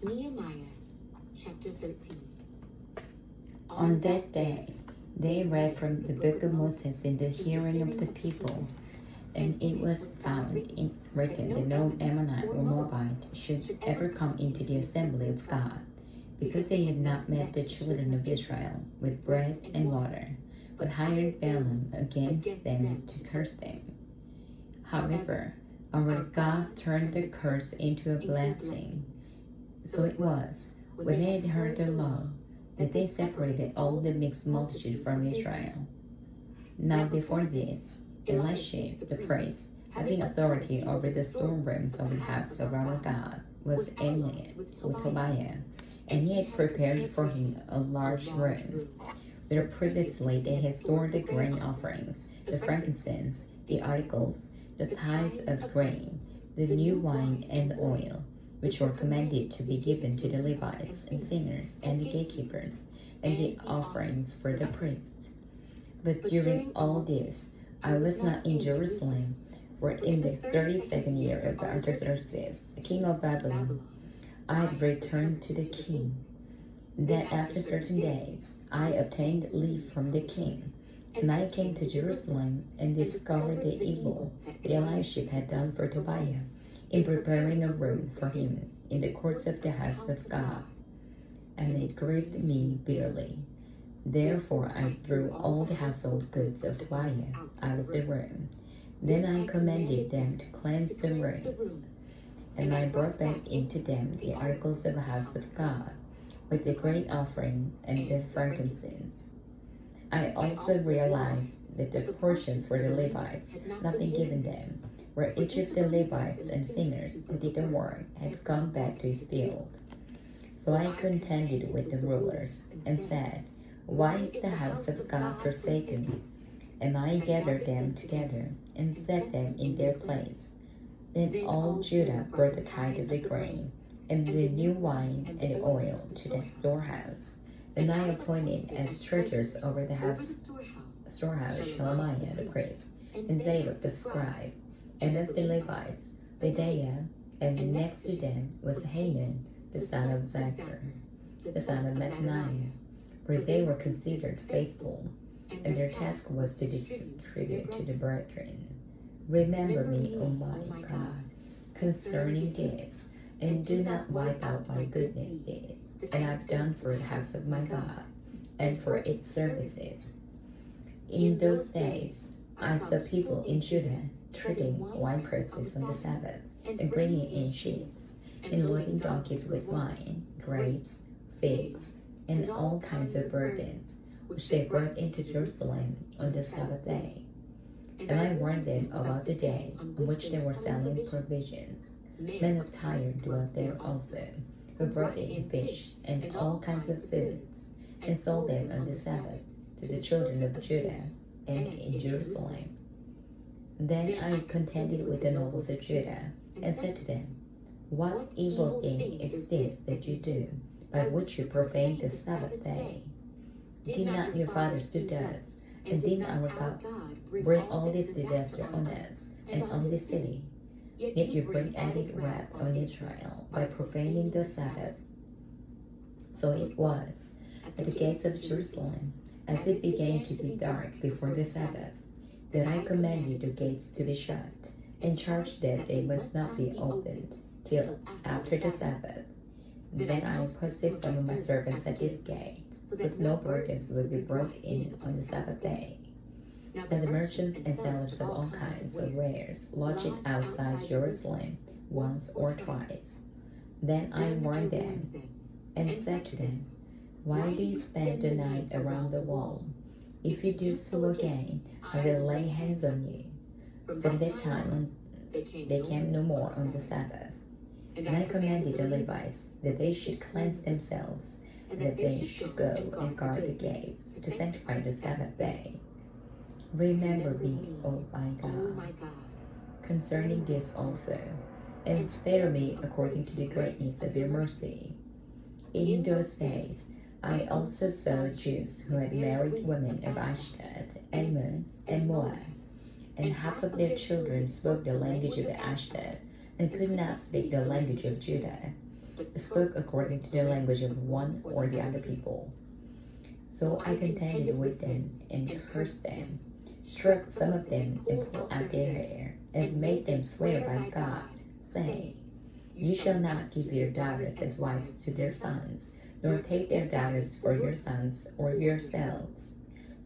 Nehemiah chapter 13. On that day, they read from the book of Moses in the hearing of the people, and it was found written that no Ammonite or Moabite should ever come into the assembly of God, because they had not met the children of Israel with bread and water, but hired Balaam against them to curse them. However, our God turned the curse into a blessing. So it was, when they had heard the law, that they separated all the mixed multitude from Israel. Now before this, Elisha the priest, having authority over the storerooms of the house of our God, was alien with Tobiah, and he had prepared for him a large room, where previously they had stored the grain offerings, the frankincense, the articles, the tithes of grain, the new wine and the oil, which were commanded to be given to the Levites and singers and the gatekeepers, and the offerings for the priests. But during all this, I was not in Jerusalem, for in the 32nd year of Artaxerxes, king of Babylon, I had returned to the king. Then after certain days, I obtained leave from the king, and I came to Jerusalem and discovered the evil that Elisha had done for Tobiah in preparing a room for him in the courts of the house of God. And it grieved me bitterly. Therefore I threw all the household goods of Tobiah out of the room. Then I commanded them to cleanse the rooms, and I brought back into them the articles of the house of God, with the great offering and the frankincense. I also realized that the portions for the Levites had not been given them, where each of the Levites and singers who did the work had gone back to his field. So I contended with the rulers and said, "Why is the house of God forsaken?" And I gathered them together and set them in their place. Then all Judah brought the tithe of the grain and the new wine and the oil to the storehouse. And I appointed as treasurers over the storehouse Shelemiah the priest, and Zadok the scribe, and of the Levites, Pedaiah, and next to them was Hanan, the son of Zachar, the son of Mattaniah, for they were considered faithful, and their task was to distribute to the brethren. Remember me, O my God, concerning this, and do not wipe out my goodness deeds that I have done for the house of my God, and for its services. In those days, I saw people in Judah treating wine presses on the Sabbath, and bringing in sheep, and loading donkeys with wine, grapes, figs, and all kinds of burdens, which they brought into Jerusalem on the Sabbath day. And I warned them about the day on which they were selling provisions. Men of Tyre dwelt there also, who brought in fish and all kinds of foods, and sold them on the Sabbath to the children of Judah and in Jerusalem. Then I contended with the nobles of Judah, and said to them, "What evil thing is this that you do, by which you profane the Sabbath day? Did not your fathers do thus, and did our God bring all this disaster on us and on this city? Yet you bring added wrath on Israel by profaning the Sabbath." So it was, at the gates of Jerusalem, as it began to be dark before the Sabbath, that I commanded the gates to be shut, and charged that they must not be opened till after the Sabbath. Then I posted some of my servants at this gate, so that no burdens would be brought in on the Sabbath day. Now the merchants and sellers of all kinds of wares lodged outside Jerusalem once or twice. Then I warned them, and said to them, "Why do you spend the night around the wall? If you do so again, I will lay hands on you." From that time on, they came no more on the Sabbath. And I commanded the Levites that they should cleanse themselves, and that they should go and guard the gates to sanctify the Sabbath day. Remember me, O my God, concerning this also, and spare me according to the greatness of your mercy. In those days I also saw Jews who had married women of Ashdod, Ammon, and Moab, and half of their children spoke the language of Ashdod, and could not speak the language of Judah. spoke according to the language of one or the other people. So I contended with them and cursed them, struck some of them and pulled out their hair, and made them swear by God, saying, You shall not give your daughters as wives to their sons, nor take their daughters for your sons or yourselves.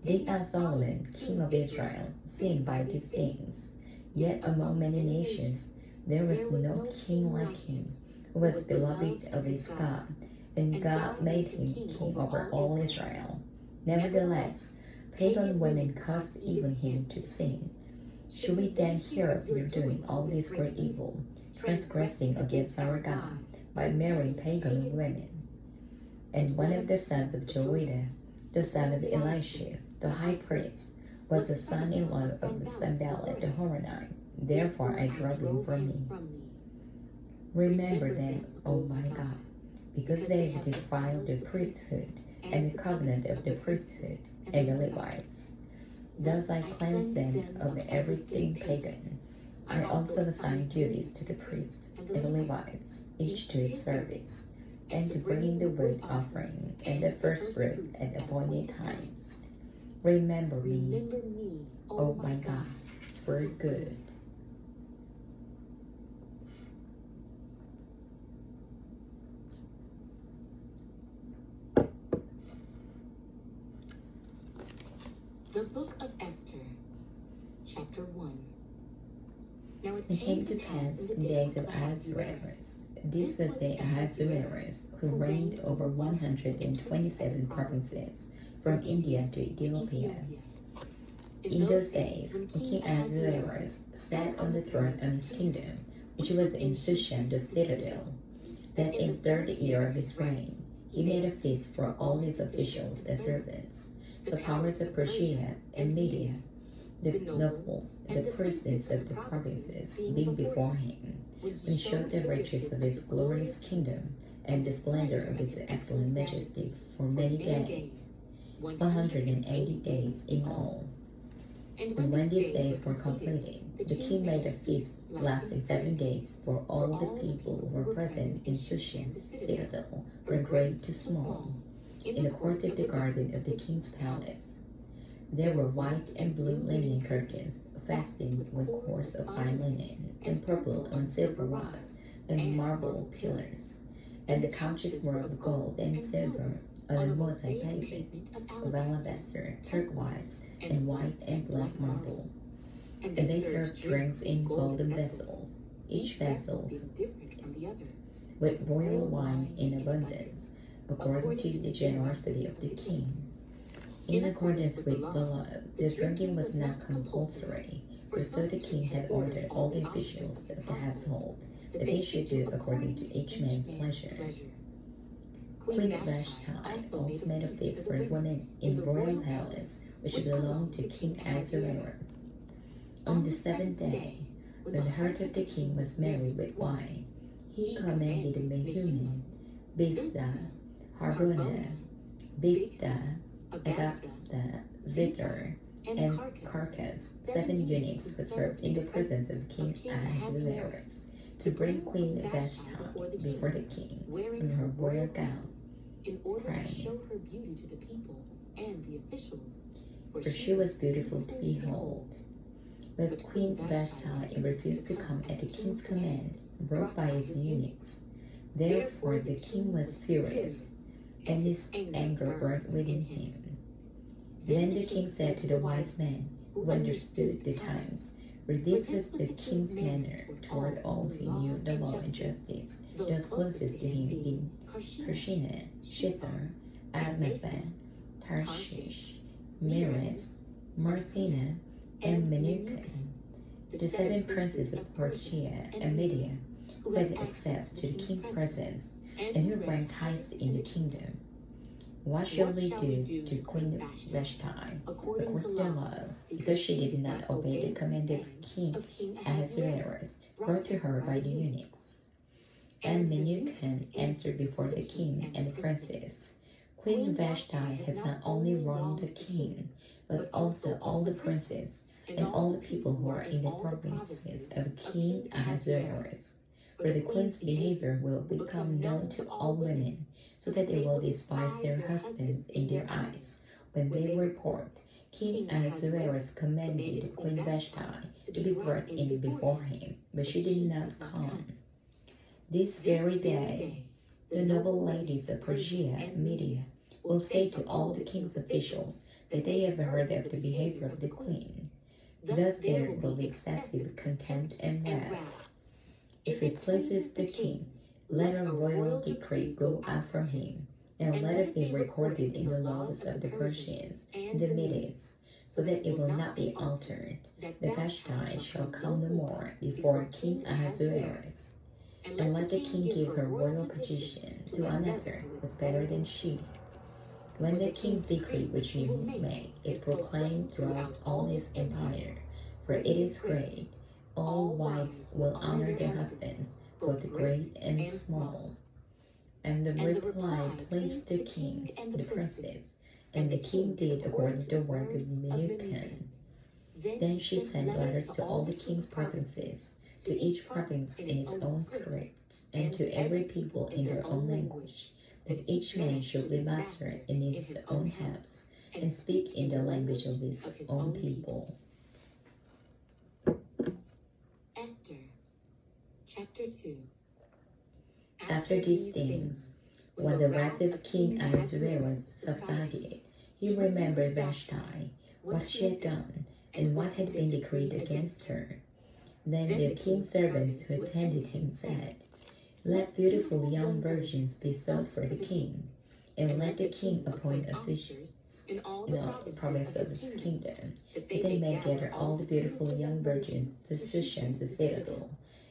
Did not Solomon, king of Israel, sin by these things? Yet among many nations there was no king like him, who was beloved of his God, and God made him king over all Israel. Nevertheless, pagan women caused even him to sin. Should we then hear of your doing all this great evil, transgressing against our God, by marrying pagan women? And one of the sons of Joiada, the son of Elisha, the high priest, was the son-in-law of Sanballat the Horonite. Therefore I drove him from me. Remember them, O my God, because they have defiled the priesthood and the covenant of the priesthood and the Levites. Thus I cleansed them of everything pagan. I also assigned duties to the priests and the Levites, each to his service, and to bring in the wood offering and the first fruit at appointed times. Remember me, O my God, for good. The Book of Esther, Chapter 1. Now It came to pass in the days of Ahasuerus. This was the Ahasuerus who reigned over 127 provinces, from India to Ethiopia. In those days, King Ahasuerus sat on the throne of his kingdom, which was in Shushan the citadel. That in the 3rd year of his reign, he made a feast for all his officials and servants, the powers of Persia and Media, the nobles, the princes of the provinces, being before him, and showed the riches of his glorious kingdom and the splendor of his excellent majesty for many days, 180 days in all. And when these days were completed, the king made a feast lasting 7 days for all the people who were present in Shushan citadel, from great to small, in the court of the garden of the king's palace. There were white and blue linen curtains, fastened with cords of fine linen, and purple and silver rods, and marble pillars. And the couches were of gold and silver, on a mosaic pavement, of alabaster, turquoise, and white and black marble. And they served drinks in golden vessels, each vessel with royal wine in abundance, according to the generosity of the king. In accordance with the law, the drinking was not compulsory, for so the king had ordered all the officials of the household, that they should do according to each man's pleasure. Queen Vashti also made a feast for women in the royal palace, which belonged to King Ahasuerus. On the 7th day, when the heart of the king was merry with wine, he commanded Nehemiah, Biztha, Harbona, Bigtha, Agaptha, Zithar, and Carcass, 7 eunuchs who served in the presence of King Ahasuerus, to bring Queen Vashti before the king in her royal gown, in order to crying, show her beauty to the people and the officials, for she was beautiful to behold. But Queen Vashti refused to come at the king's command, brought by his eunuchs. Therefore the king was furious, and his anger burned within him. Then the king said to the wise men who understood the times, for this was the king's manner toward all who knew the law and justice, those closest to him being Karshina, Shithar, Admatha, Tarshish, Meres, Marcina, and Menucan, the 7 princes of Persia and Media, who had access to the king's presence, and who ranked highest in the kingdom. What shall we do to Queen Vashti according to the law, because she did not obey the command of King Ahasuerus brought to her by the eunuchs? And Menucan answered before the king and the princes, Queen Vashti has not only wronged the king, but also all the princes and all the people who are in the provinces of King Ahasuerus. for the queen's behavior will become known to all women, so that they will despise their husbands in their eyes. When they report, King Ahasuerus commanded Queen Vashti to be brought in before him, but she did not come. This very day, the noble ladies of Persia and Media will say to all the king's officials that they have heard of the behavior of the queen. Thus there will be excessive contempt and wrath. If it pleases the king, let a royal decree go out from him, and let it be recorded in the laws of the Persians and the Medes, so that it will not be altered, that Vashti shall come no more before King Ahasuerus. And let the king give her royal petition to another who is better than she. When the king's decree which you make is proclaimed throughout all his empire, for it is great, all wives will honor their husbands, both great and small. And the reply pleased the king and the princes, and the king did according to the word of the minute pen. Then she sent letters to all the king's provinces, to each province in its own script, and to every people in their own language, that each man should be master in his own house, and speak in the language of his own people. Esther, chapter 2. After these things, when the wrath of King Ahasuerus subsided, he remembered Vashti, what she had done, and what had been decreed against her. Then the king's servants who attended him said, "Let beautiful young virgins be sought for the king, and let the king appoint officials in all the province of his kingdom, that they may gather all the beautiful young virgins to Shushan the citadel,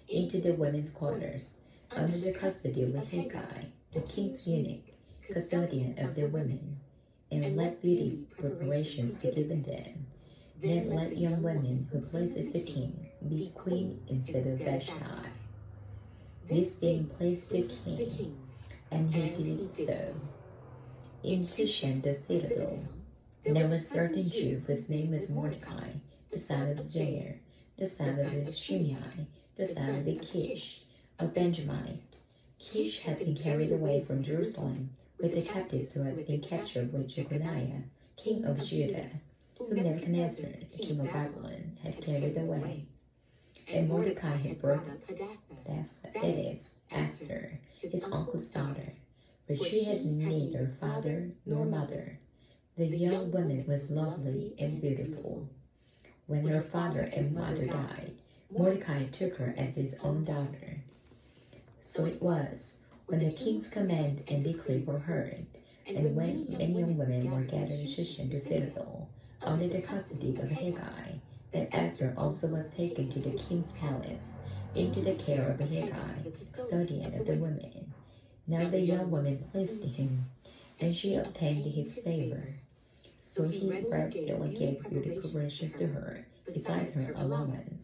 into the women's quarters, under the custody of Hegai, the king's eunuch, custodian of the women, and let beauty preparations be given them. Then let young women who pleases the king be queen instead of Vashti." This thing pleased the king, and he did so. In Shushan the citadel, there was a certain Jew whose name was Mordecai, the son of Jair, the son of Shimei, the son of Kish, a Benjamite. Kish had been carried away from Jerusalem with the captives who had been captured with Jeconiah, king of Judah, whom Nebuchadnezzar, the king of Babylon, had carried away. And Mordecai had brought up Hadassah, that is, Esther, his uncle's daughter, for she had neither father nor mother. The young woman was lovely and beautiful. When her father and mother died, Mordecai took her as his own daughter. So it was, when the king's command and decree were heard, and when many young women were gathered in Shushan the citadel, under the custody of Hegai, that Esther also was taken to the king's palace, into the care of Hegai, custodian of the women. Now the young woman pleased him, and she obtained his favor. So he regularly gave beauty preparations to her, besides her allowance.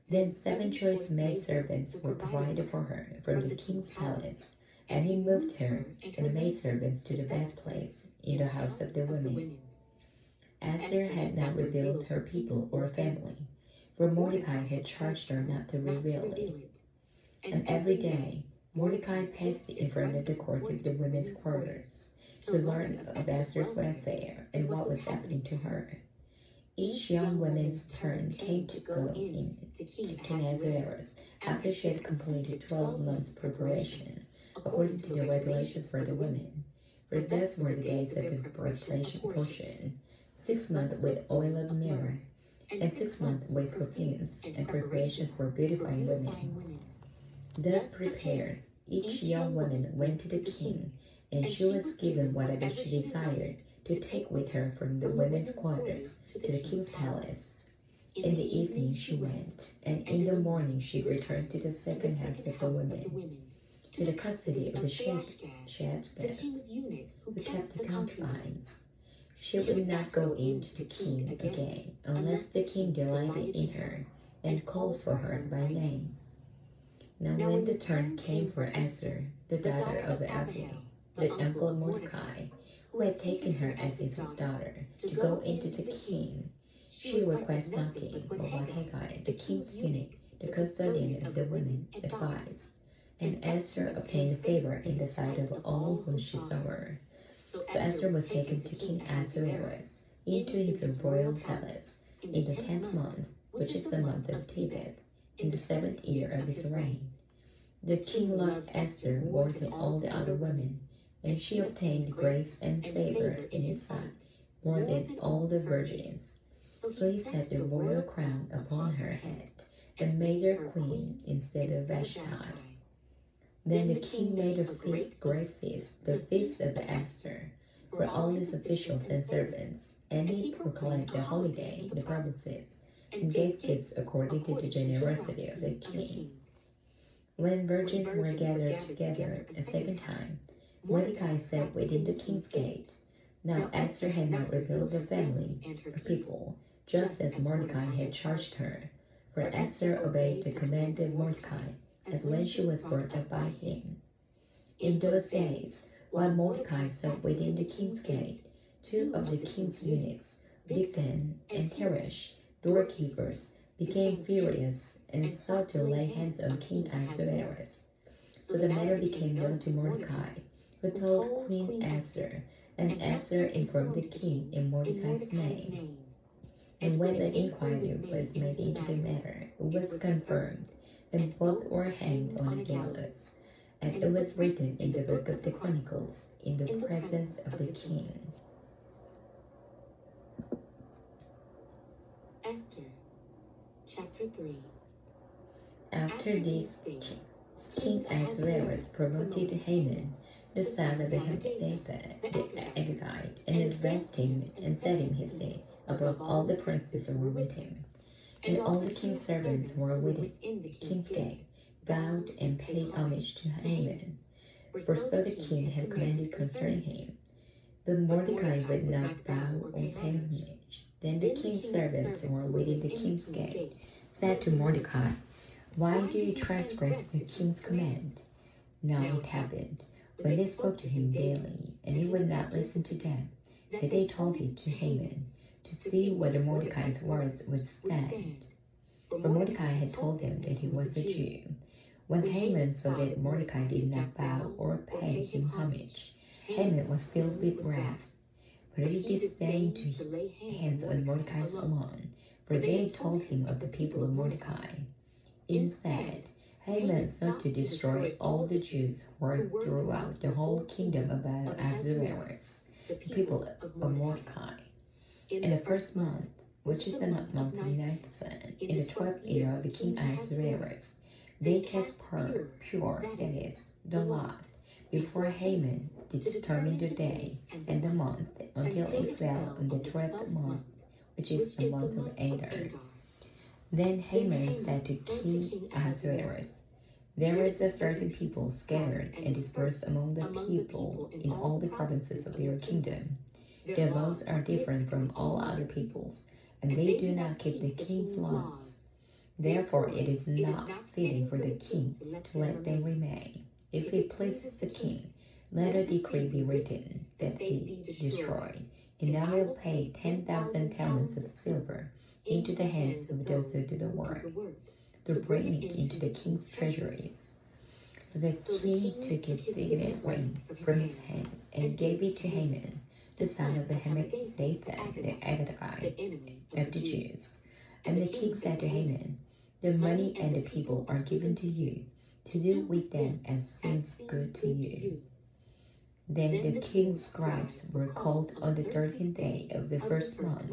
Then 7 choice maidservants were provided for her from the king's palace, and he moved her and the maidservants to the best place in the house of the women. Esther had not revealed her people or family, for Mordecai had charged her not to reveal it. And every day Mordecai passed in front of the court of the women's quarters, to learn of Esther's welfare and what was happening to her. Each young woman's turn came to go in to King Ahasuerus after she had completed 12 months' preparation, according to the regulations for the women. For thus were the days of the preparation portion: 6 months with oil of myrrh, and 6 months with perfumes, and preparation for beautifying women. Thus prepared, each young woman went to the king, and she was given whatever she desired to take with her from the women's quarters to the king's palace. In the evening she went, and in the morning she returned to the second house of the women, to the custody of the Shashgaz, who kept the concubines. She would not go in to the king again, unless the king delighted in her, and called for her by name. Now when the turn came for Esther, the daughter of Abihail, the uncle of Mordecai, who had taken her as his daughter, to go into the king, she requested nothing but what Hegai, the king's eunuch, the custodian of the women, advised. And Esther obtained favor in the sight of all whom she served. So Esther was taken to King Ahasuerus into his royal palace in the 10th month, which is the month of Tebeth, in the 7th year of his reign. The king loved Esther more than all the other women, and she obtained grace and favor in his sight more than all the virgins. So he set the royal crown upon her head and made her queen instead of Vashti. Then the king made a great feast, the feast of Esther, for all his officials and servants, and he proclaimed the holiday in the provinces, and gave gifts according to the generosity of the king. When virgins were gathered together a second time, Mordecai sat within the king's gate. Now Esther had not revealed her family or people, just as Mordecai had charged her. For Esther obeyed the command of Mordecai, as when she was brought up by him. In those days, while Mordecai sat within the king's gate, two of the king's eunuchs, Bigthan and Teresh, doorkeepers, became furious and sought to lay hands on King Ahasuerus. So the matter became known to Mordecai, who told Queen Esther, and Esther informed the king in Mordecai's name. And when the inquiry was made into the matter, it was confirmed, and both were hanged on the gallows. And it was written in the book of the Chronicles, in the presence of the king. Esther, chapter 3. After these things, King Ahasuerus promoted Haman, the son of Hammedatha, the Agagite, and advanced him and set him his seat above all the princes who were with him. And all the king's servants who were within the king's gate bowed and paid homage to Haman, for so the king had commanded concerning him. But Mordecai would not bow or pay homage. Then the king's servants who were within the king's gate said to Mordecai, "Why do you transgress the king's command?" Now it happened, when they spoke to him daily, and he would not listen to them, that they told it to Haman, to see whether Mordecai's words would stand. For Mordecai had told them that he was a Jew. When Haman saw that Mordecai did not bow or pay him homage, Haman was filled with wrath. But he disdained to lay hands on Mordecai alone, for they told him of the people of Mordecai. Instead, Haman sought to destroy all the Jews who were throughout the whole kingdom about Ahasuerus, the people of Mordecai. In the first month, which is the month of Nisan, in the 12th year of the king Ahasuerus, they cast pure, that is, the lot, before Haman to determine the day and the month until it fell on the 12th month, which is the month of Adar. Then Haman said to King Ahasuerus, "There is a certain people scattered and dispersed among the people in all the provinces of your kingdom. Their laws are different from all other peoples, and they do not keep the king's laws. Therefore it is not fitting for the king to let them remain. If it pleases the king, let a decree be written that they be destroyed, and I will pay 10,000 talents of silver into the hands of those who do the work, to bring it into the king's treasuries." So the king took his signet ring from his hand and gave it to Haman, the son of Hammedatha, the Agagite of the Jews. And the king said to Haman, "The money and the people are given to you, to do with them as seems good to you." Then the king's scribes were called on the 13th day of the first month,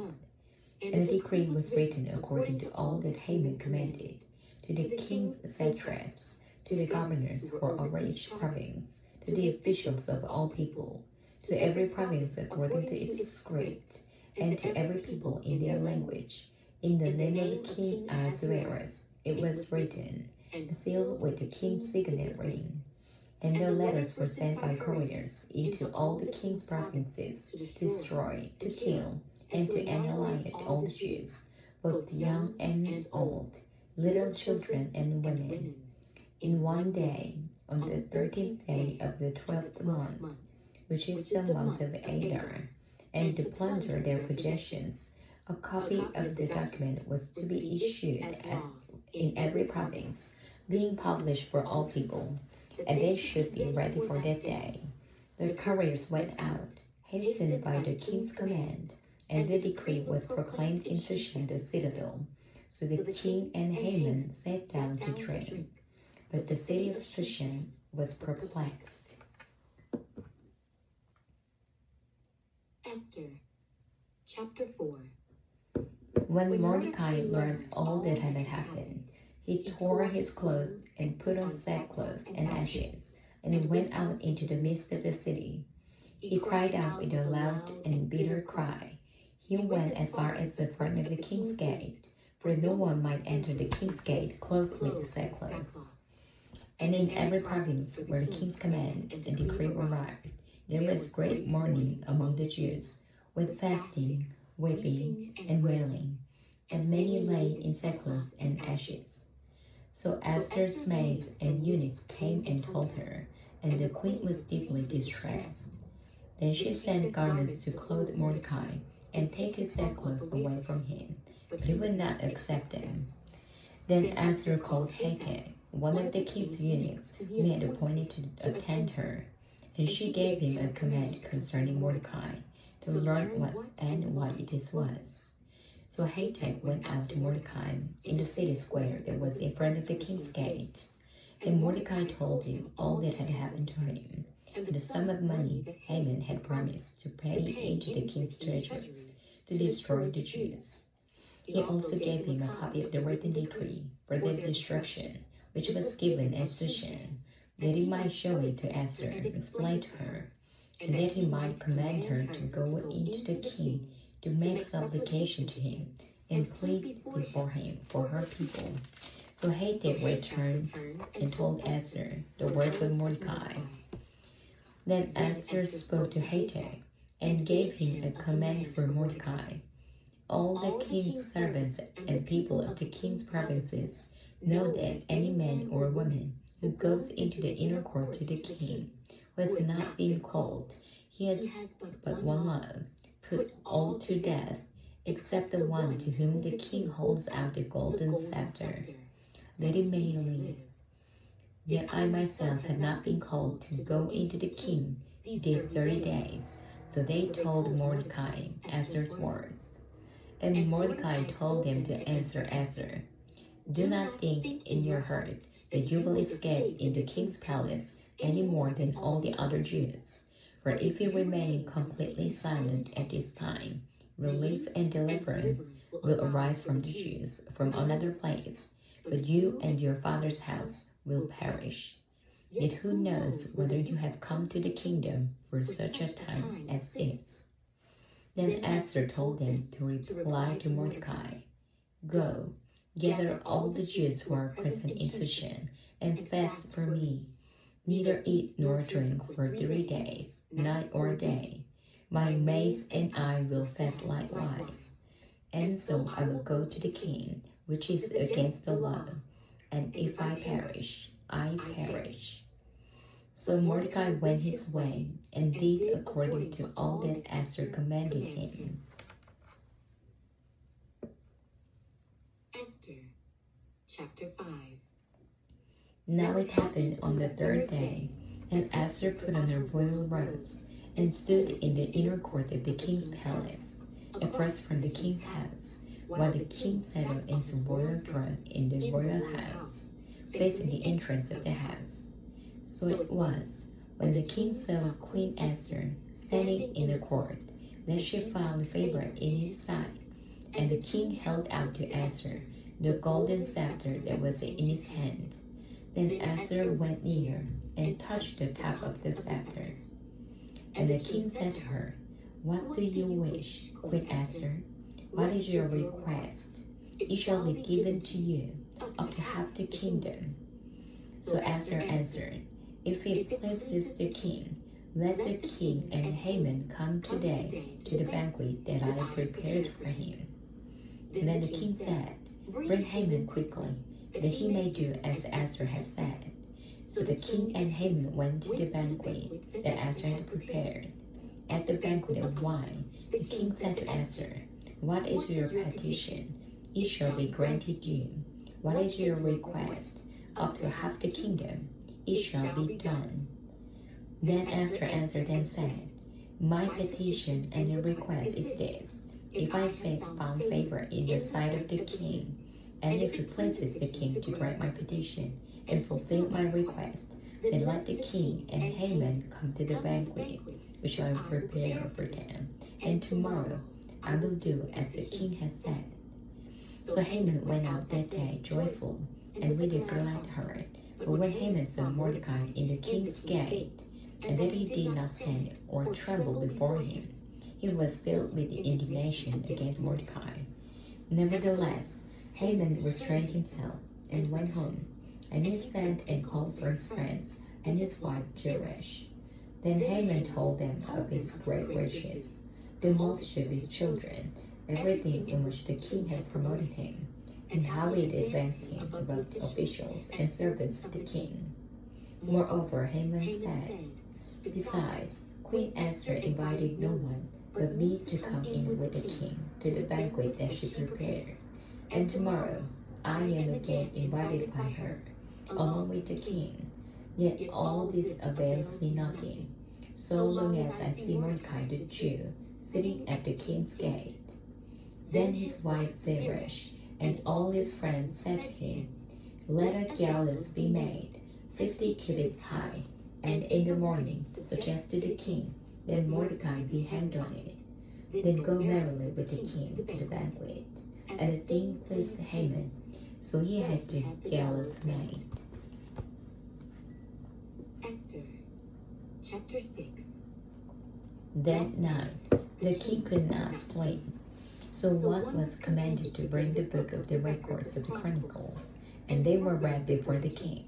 and a decree was written according to all that Haman commanded, to the king's satraps, to the governors who were over each province, to the officials of all people, to every province according to its script, and to every people in their language. In the name of King Ahasuerus it was written, and sealed with the king's signet ring. And the letters were sent by couriers into all the king's provinces to destroy, to kill, and to annihilate all the Jews, both young and old, little children and women. In one day, on the 13th day of the 12th month, which is the month of Adar, and to plunder their possessions, a copy of the document was to be issued as in every province, being published for all people. and they should be ready for that day. The couriers went out, hastened by the king's command, and the decree was proclaimed in Shushan the citadel. So the king and Haman sat down to drink. But the city of Shushan was perplexed. Esther, chapter 4. When Mordecai learned all that had happened, he tore his clothes and put on sackcloth and ashes, and went out into the midst of the city. He cried out with a loud and bitter cry. He went as far as the front of the king's gate, for no one might enter the king's gate clothed with sackcloth. And in every province where the king's command and decree were arrived, there was great mourning among the Jews, with fasting, weeping, and wailing, and many lay in sackcloth and ashes. So Esther's maids and eunuchs came and told her, and the queen was deeply distressed. Then she sent garments to clothe Mordecai, and take his sackcloth away from him, but he would not accept them. Then Esther called Haman, one of the king's eunuchs, who had appointed to attend her, and she gave him a command concerning Mordecai, to learn what and why it was. So Haman went out to Mordecai in the city square that was in front of the king's gate, and Mordecai told him all that had happened to him, and the sum of money that Haman had promised to pay into the king's treasuries to destroy the Jews. He also gave him a copy of the written decree for their destruction, which was given at Shushan, that he might show it to Esther and explain to her, and that he might command her to go into the king to make supplication to him and plead before him for her people. So Haman returned and told Esther the words of Mordecai. Then Esther spoke to Haman and gave him a command for Mordecai. All the king's servants and people of the king's provinces know that any man or woman who goes into the inner court to the king who has not been called, he has but one law, put all to death, except the one to whom the king holds out the golden scepter, that he may live. Yet I myself have not been called to go into the king these 30 days. So they told Mordecai Esther's words. And Mordecai told them to answer Esther, "Do not think in your heart that you will escape in the king's palace any more than all the other Jews. For if you remain completely silent at this time, relief and deliverance will arise from the Jews from another place, but you and your father's house will perish. Yet who knows whether you have come to the kingdom for such a time as this?" Then Esther told them to reply to Mordecai, "Go, gather all the Jews who are present in Shushan, and fast for me. Neither eat nor drink for 3 days, night or day. My maids and I will fast likewise. And so I will go to the king, which is against the law. And if I perish, I perish." So Mordecai went his way and did according to all that Esther commanded him. Esther, chapter 5. Now it happened on the 3rd day, and Esther put on her royal robes and stood in the inner court of the king's palace, across from the king's house, while the king sat on his royal throne in the royal house, facing the entrance of the house. So it was, when the king saw Queen Esther standing in the court, that she found favor in his sight. And the king held out to Esther the golden scepter that was in his hand. Then Esther went near and touched the top of the scepter. And the king said to her, "What do you wish, Queen Esther? What is your request? It shall be given to you, up to half the kingdom." So Esther answered, "If it pleases the king, let the king and Haman come today to the banquet that I have prepared for him." Then the king said, "Bring Haman quickly, that he may do as Esther has said." So the king and Haman went to the banquet that Esther had prepared. At the banquet of wine, the king said to Esther, "What is your petition? It shall be granted you. What is your request? Up to half the kingdom. it shall be done. Then Esther answered and said, My petition and your request is this: if I found favor in the sight of the king, and if it pleases the king to grant my petition and fulfill my request, then let the king and Haman come to the banquet which I will prepare for them, and tomorrow I will do as the king has said. So Haman went out that day joyful and with a glad heart. But when Haman saw Mordecai in the king's gate, and that he did not stand or tremble before him, he was filled with indignation against Mordecai. Nevertheless, Haman restrained himself and went home, and he sent and called for his friends and his wife Zeresh. Then Haman told them of his great riches, the multitude of his children, everything in which the king had promoted him, and how it advanced him above the officials and servants of the king. Moreover, Haman said, Besides, Queen Esther invited no one but me to come in with the king to the banquet that she prepared, and tomorrow I am again invited by her, along with the king. Yet all this avails me nothing, so long as I see Mordecai the Jew sitting at the king's gate. Then his wife Zeresh and all his friends said to him, Let a gallows be made, 50 cubits high, and in the morning suggest to the king that Mordecai be hanged on it. Then go merrily with the king to the banquet. And the thing pleased Haman, so he had the gallows made. Esther, chapter 6. That night the king could not sleep. So one was commanded to bring the book of the records of the Chronicles, and they were read before the king.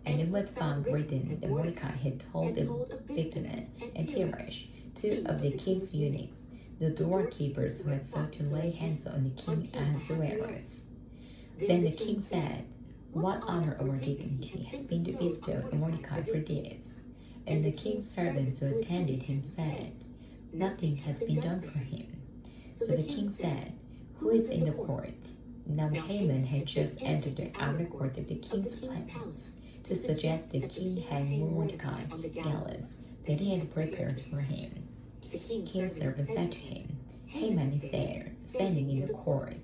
And it was found written that Mordecai had told Bigthan and Teresh, two of the king's eunuchs, the doorkeepers who had sought to lay hands on the king Ahasuerus. Then the king said, What honor or dignity has been bestowed on Mordecai for this? And the king's servants who attended him said, Nothing has been done for him. So the king said, Who is in the court? Now Haman had just entered the outer court of the king's palace to suggest the king hang Mordecai on the gallows that he had prepared for him. The king's servant said to him, Haman is there, standing in the court.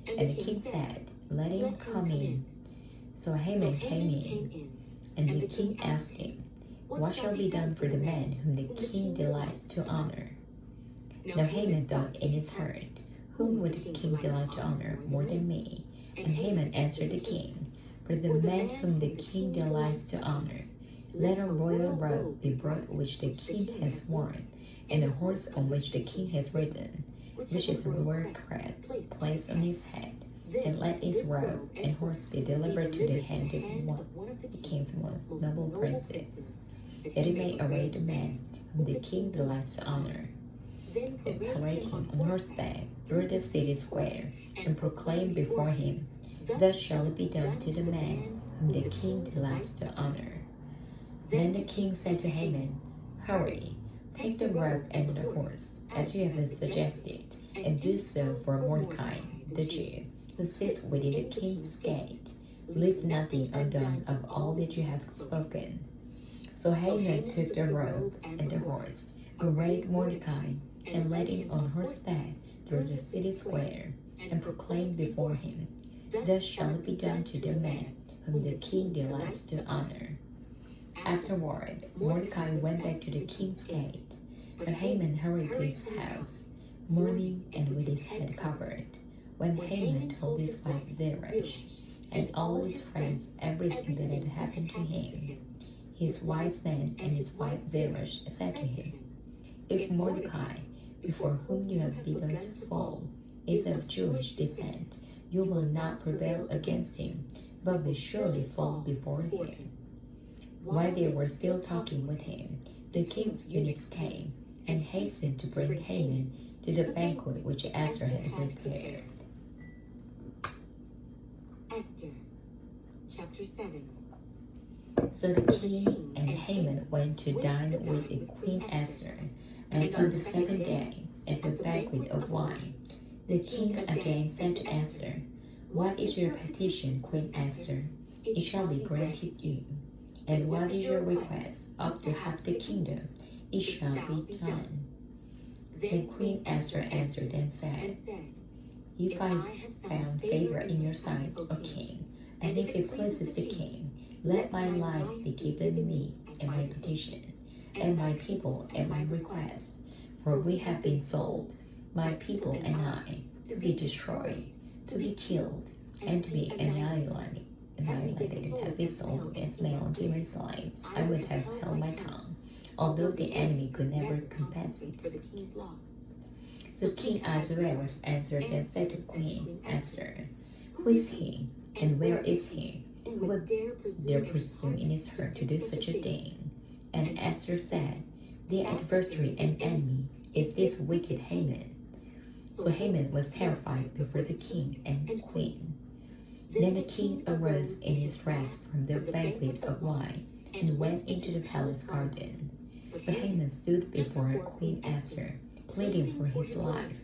And the king said, Let him come in. So Haman came in, and the king asked him, What shall be done for the man whom the king delights to honor? Now Haman thought in his heart, Whom would the king delight to honor more than me? And Haman answered the king, For the man whom the king delights to honor, let a royal robe be brought which the king has worn, and a horse on which the king has ridden, which is a royal crest placed on his head. And let his robe and horse be delivered to the hand of one of the king's most noble princes, that he may array the man whom the king delights to honor, and parade him on horseback through the city square, and proclaim before him, Thus shall it be done to the man whom the king delights to honor. Then the king said to Haman, Hurry, take the robe and the horse, as you have suggested, and do so for Mordecai the Jew, who sits within the king's gate. Leave nothing undone of all that you have spoken. So Haman took the robe and the horse, arrayed Mordecai, and led him on horseback through the city square, and proclaimed before him, Thus shall it be done to the man whom the king delights to honor. Afterward, Mordecai went back to the king's gate, but Haman hurried to his house, mourning and with his head covered. When Haman told his wife Zeresh and all his friends everything that had happened to him, his wise men and his wife Zeresh said to him, If Mordecai, before whom you have begun to fall, is of Jewish descent, you will not prevail against him, but will surely fall before him. While they were still talking with him, the king's eunuchs came and hastened to bring Haman to the banquet which Esther had prepared. Esther, chapter 7. So the king and Haman went to dine with Queen Esther, and on the second day, at the banquet of wine, the king again said to Esther, What is your petition, Queen Esther? It shall be granted you. And what is your request? Up to half the kingdom, it shall be done. Then Queen Esther answered and said, If I have found favor in your sight, O king, and if it pleases the king, let my life be given me and my petition, and my people and my request. For we have been sold, my people and I, to be destroyed, to be killed, and to be annihilated, have been sold as male and female slaves. I would have held my tongue, although the enemy could never compensate for the king's loss. So King Ahasuerus answered and said to Queen Esther, Who is he, and where is he, who would dare presume in his heart to do such a thing? And Esther said, The adversary and enemy is this wicked Haman. So Haman was terrified before the king and queen. Then the king arose in his wrath from the banquet of wine, and went into the palace garden. But Haman stood before Queen Esther, pleading for his life,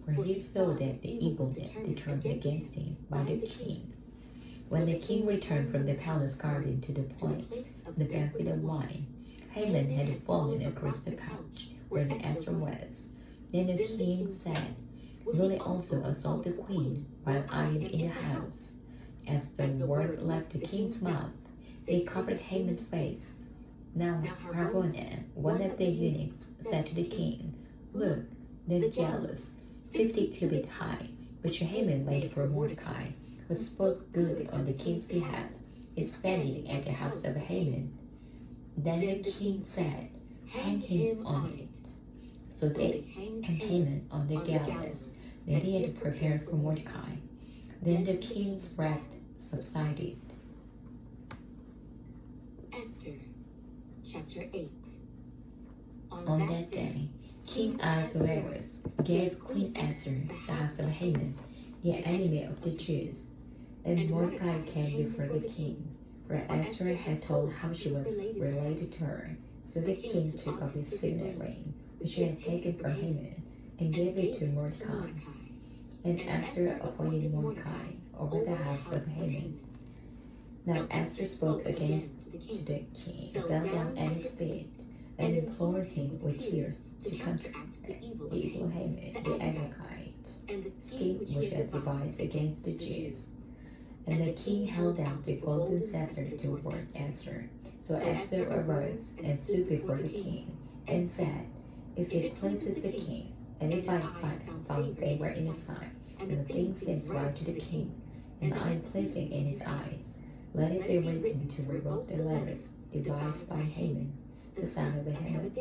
for he saw that the evil determined against him by the king. When the king returned from the palace garden to the place of the banquet of wine, Haman had fallen across the couch where the Esther was. Then the king said, Will they also assault the queen while I am in the house? As the word left the king's mouth, they covered Haman's face. Now Harbona, one of the eunuchs, said to the king, Look, the gallows, 50 cubits high, which Haman made for Mordecai, who spoke good on the king's behalf, is standing at the house of Haman. Then the king said, Hang him on it. So they hanged Haman on the gallows that he had prepared for Mordecai. Then the king's wrath subsided. Esther, chapter 8. On that day, King Ahasuerus gave Queen Esther the house of Haman, the enemy of the Jews. And Mordecai came before the king, for Esther had told how she was related to her. So the king took off his signet ring, which he had taken from Haman, and gave it to Mordecai. And Esther appointed Mordecai over the house of Haman. Now Esther spoke against the king, fell down at his feet, and implored him with tears to counteract the evil Haman, the Agagite, scheme which had devised against the Jews. And the king held out the golden scepter toward Esther. So Esther arose and stood before the king, and said, If it pleases the king, and if I found favor in his sight, and the thing seems right to the king, and I am pleasing in his eyes, let it be written to revoke the letters devised by Haman, the son of Nathan,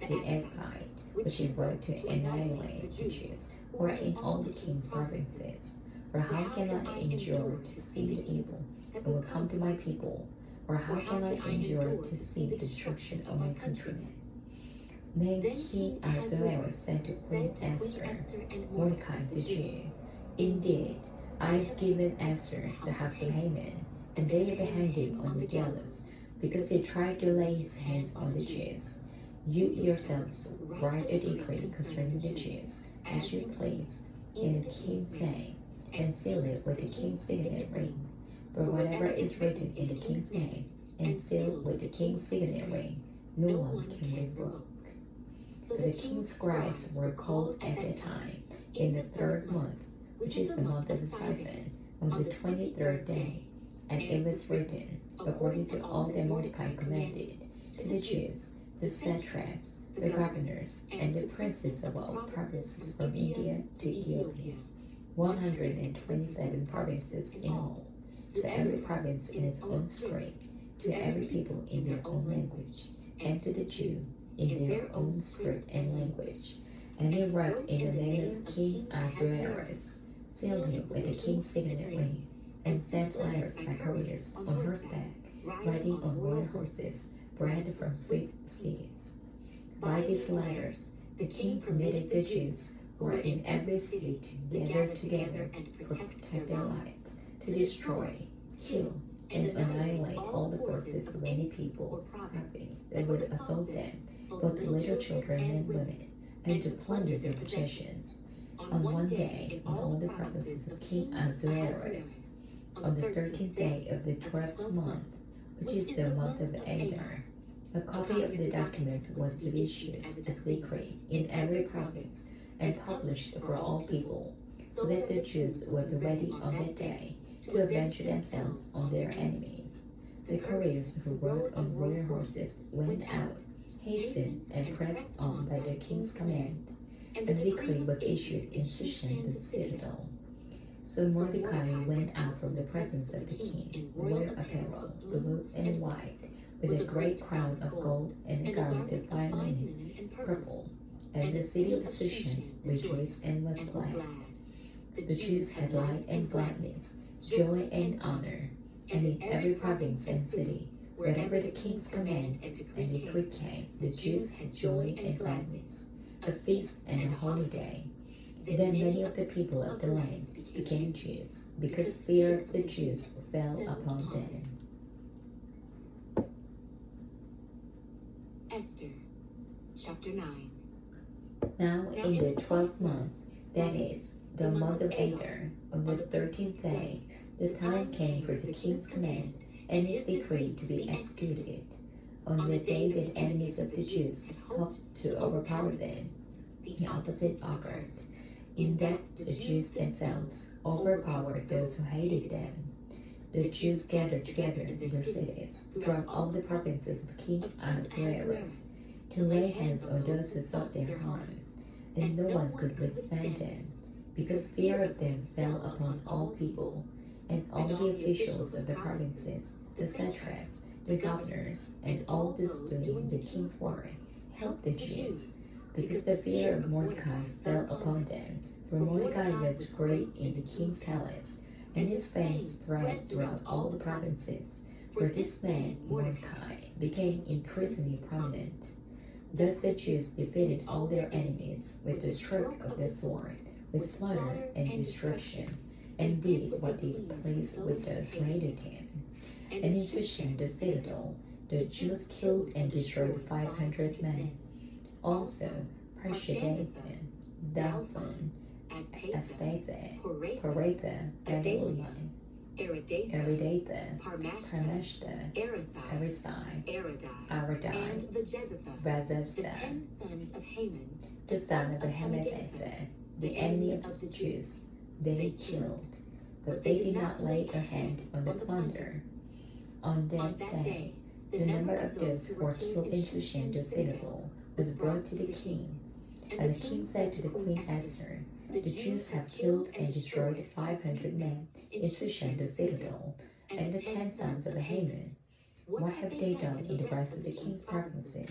the Agagite, which he wrote to annihilate the Jews, who are in all the king's provinces. For how can I endure to see the evil that will come to my people? Or how can I endure to see the destruction of my countrymen? Then King Ahasuerus said to Queen Esther, Mordecai the Jew, Indeed, I have given Esther the house of Haman, and they have hanged him on the gallows, because he tried to lay his hands on the Jews. You yourselves write a decree concerning the Jews, as you please, in the king's name, and seal it with the king's signet ring. For whatever is written in the king's name, and sealed with the king's signet ring, no one can revoke. So the king's scribes were called at that time, in the 3rd month, which is the month of the Sivan, on the 23rd day. And it was written, according to all that Mordecai commanded, to the Jews, the satraps, the governors, and the princes of all provinces from India to Ethiopia, 127 provinces in all, to every province in its own script, to every people in their own language, and to the Jews in their own script and language. And he wrote in the name of King Ahasuerus, sealed him with the king's signet ring, and sent letters by couriers on horseback, riding on royal horses, bred from swift steeds. By these letters, the king permitted the Jews who were in every city to gather together and to protect their lives, to destroy, kill, and annihilate all the forces of any people or province that would assault them, both little children and women, and to plunder their possessions. On one day, in all the provinces of King Ahasuerus, on the 13th day of the 12th month, which is the month of Adar. A copy of the document was to be issued as decree in every province and published for all people, so that the Jews would be ready on that day to avenge themselves on their enemies. The couriers who rode on royal horses went out, hastened, and pressed on by the king's command, and the decree was issued in Shushan the citadel. So Mordecai went out from the presence of the king in royal apparel, blue and white, with a great crown of gold and a garment of fine linen and purple. And the city of Shushan rejoiced and was glad. The Jews had light and gladness, joy and honor, and in every province and city, wherever the king's command and decree came, the Jews had joy and gladness, a feast and a holy day. Then many of the people of the land became Jews, because fear of the Jews fell upon them. Esther, chapter 9. Now in the 12th month, that is, the month of Adar, on the 13th day, the time came for the king's command and his decree to be executed. On the day that enemies of the Jews had hoped to overpower them, the opposite occurred, in that the Jews themselves overpowered those who hated them. The Jews gathered together in their cities throughout all the provinces of King Ahasuerus to lay hands on those who sought their harm, and no one could withstand them, because fear of them fell upon all people, and all the officials of the provinces, the satraps, the governors, and all those doing the king's work helped the Jews, because the fear of Mordecai fell upon them. For Mordecai was great in the king's palace, and his fame spread throughout all the provinces. For this man, Mordecai, became increasingly prominent. Thus the Jews defeated all their enemies with the stroke of the sword, with slaughter and destruction, and did what they pleased with those who hated him. And in Shushan the citadel, the Jews killed and destroyed 500 men. Also, Parshadathan, Dalphon, Aspatha, Paratha, Babylon, Aridatha, Parmashta, Arisai, Aradai, and the Jezebel, the Razazda, 10 sons of Haman, the son of Hammedatha, the enemy of the Jews. They killed, but they did not lay a hand on the plunder. On that day, the number of those who were killed in Shushan the citadel was brought to the king. And the king said to the queen Esther, the Jews have killed and destroyed 500 men in Shushan the citadel, and the 10 sons of Haman. What have they done in the rest of the king's provinces?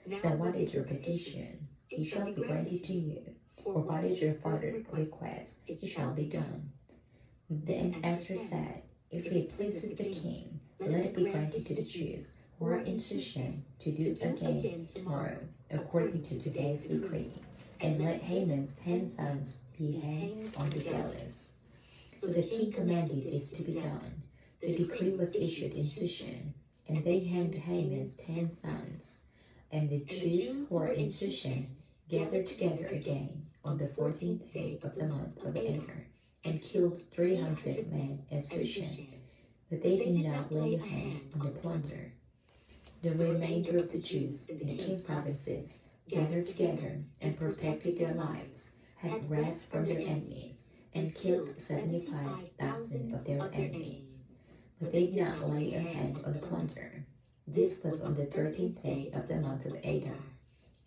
Now what is your petition? It shall be granted to you. Or what is your father's request? It shall be done. Then Esther said, if it pleases the king, let it be granted to the Jews who are in Shushan to do again tomorrow, according to today's decree, and let Haman's 10 sons be hanged on the gallows. So the king commanded this to be done. The decree was issued in Shushan, and they hanged Haman's 10 sons. And the Jews who were in Shushan gathered together again on the 14th day of the month of Adar, and killed 300 men at Shushan, but they did not lay a hand on the plunder. The remainder of the Jews in the king's provinces gathered together and protected their lives, had rest from their enemies, and killed 75,000 of their enemies. But they did not lay a hand on the plunder. This was on the 13th day of the month of Adar.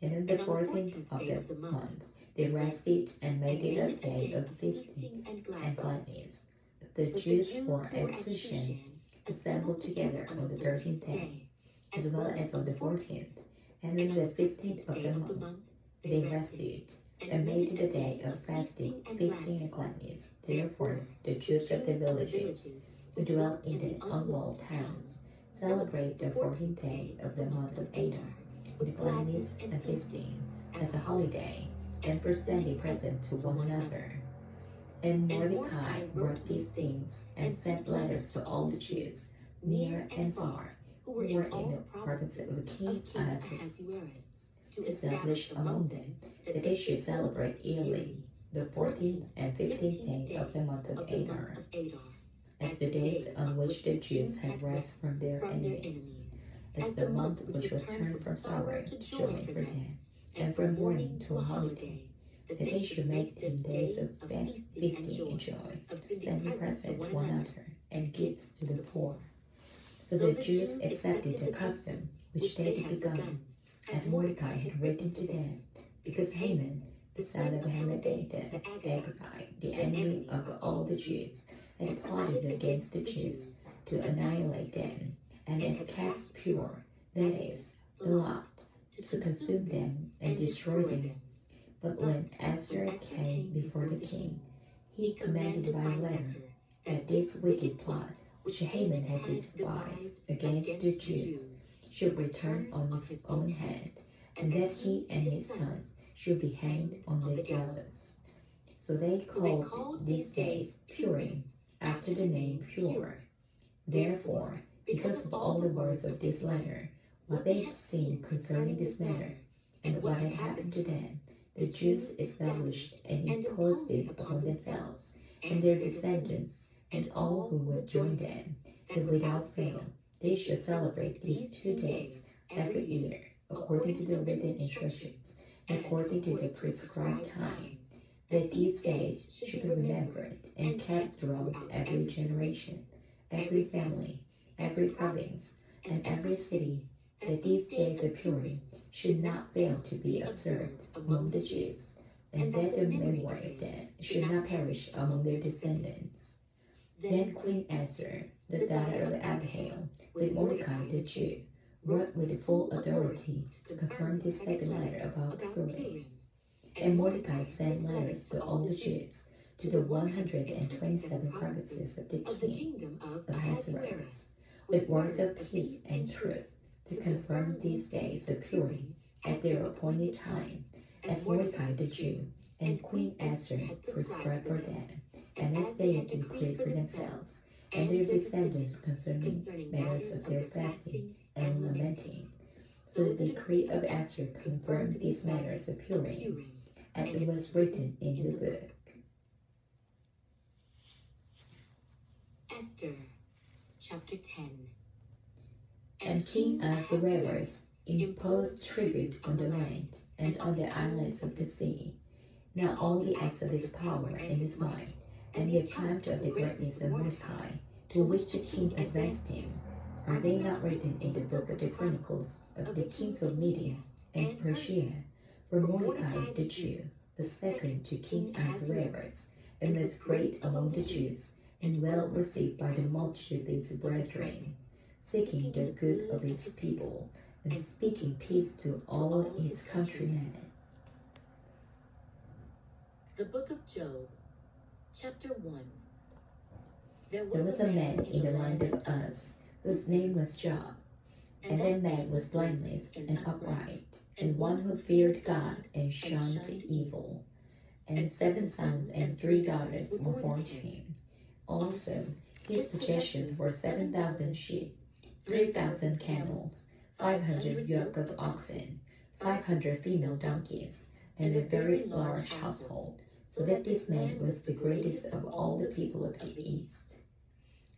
And on the 14th of the month, they rested and made it a day of feasting and gladness. The Jews who were at Shushan assembled together on the 13th day, as well as on the 14th, and on the 15th of the month, they rested and made it a day of fasting, feasting, and gladness. Therefore, the Jews of the villages who dwelt in the unwalled towns celebrate the 14th day of the month of Adar with gladness and feasting as a holiday, and for sending presents to one another. And Mordecai wrote these things and sent letters to all the Jews, near and far, who were in the province of King Ahasuerus, to establish among them that they should celebrate yearly the 14th and 15th day of the month of Adar. as the days on which the Jews had rest from their enemies, as the month which was turned from sorrow to joy for them, and from mourning to a holiday, that they should make them days of feasting and joy, sending presents to one another, and gifts to the poor. So the Jews accepted the custom which they had begun, as Mordecai had written to them, because Haman, the son of Hammedatha the Agagite, the enemy of all the Jews, had plotted against the Jews to annihilate them, and had cast pure, that is, the lot, to consume them and destroy them. But when Esther came before the king, he commanded by letter that this wicked plot, which Haman had devised against the Jews, should return on his own head, and that he and his sons should be hanged on the gallows. So they called these days Purim, after the name Pure. Therefore, because of all the words of this letter, what they had seen concerning this matter, and what had happened to them, the Jews established and imposed it upon themselves and their descendants and all who would join them, that without fail they should celebrate these 2 days every year, according to the written instructions, and according to the prescribed time, that these days should be remembered and kept throughout every generation, every family, every province, and every city, that these days of Purim should not fail to be observed among the Jews, and that the memory of them should not perish among their descendants. Then Queen Esther, the daughter of Abihail, with Mordecai the Jew, wrote with full authority to confirm this second letter about Purim. And Mordecai sent letters to all the Jews, to the 127 provinces of the kingdom of Ahasuerus, with words of peace and truth, to confirm these days of Purim at their appointed time, as Mordecai the Jew and Queen Esther had prescribed for them, and as they had decreed for themselves and their descendants concerning matters of their fasting and lamenting. So the decree of Esther confirmed these matters of Purim, and it was written in the book. Esther, chapter 10. And King Ahasuerus imposed tribute on the land and on the islands of the sea. Now all the acts of his power and his might, and the account of the greatness of Mordecai, to which the king advanced him, are they not written in the book of the Chronicles of the kings of Media and Persia? For Mordecai the Jew was second to King Ahasuerus, and was great among the Jews, and well received by the multitude of his brethren, seeking the good of his people, and speaking peace to all his countrymen. The book of Job, chapter 1. There was a man in the land of Uz, whose name was Job, and that man was blameless and upright, and one who feared God and shunned evil. And 7 sons and 3 daughters were born to him. Also, his possessions were 7,000 sheep, 3,000 camels, 500 yoke of oxen, 500 female donkeys, and a very large household, so that this man was the greatest of all the people of the East.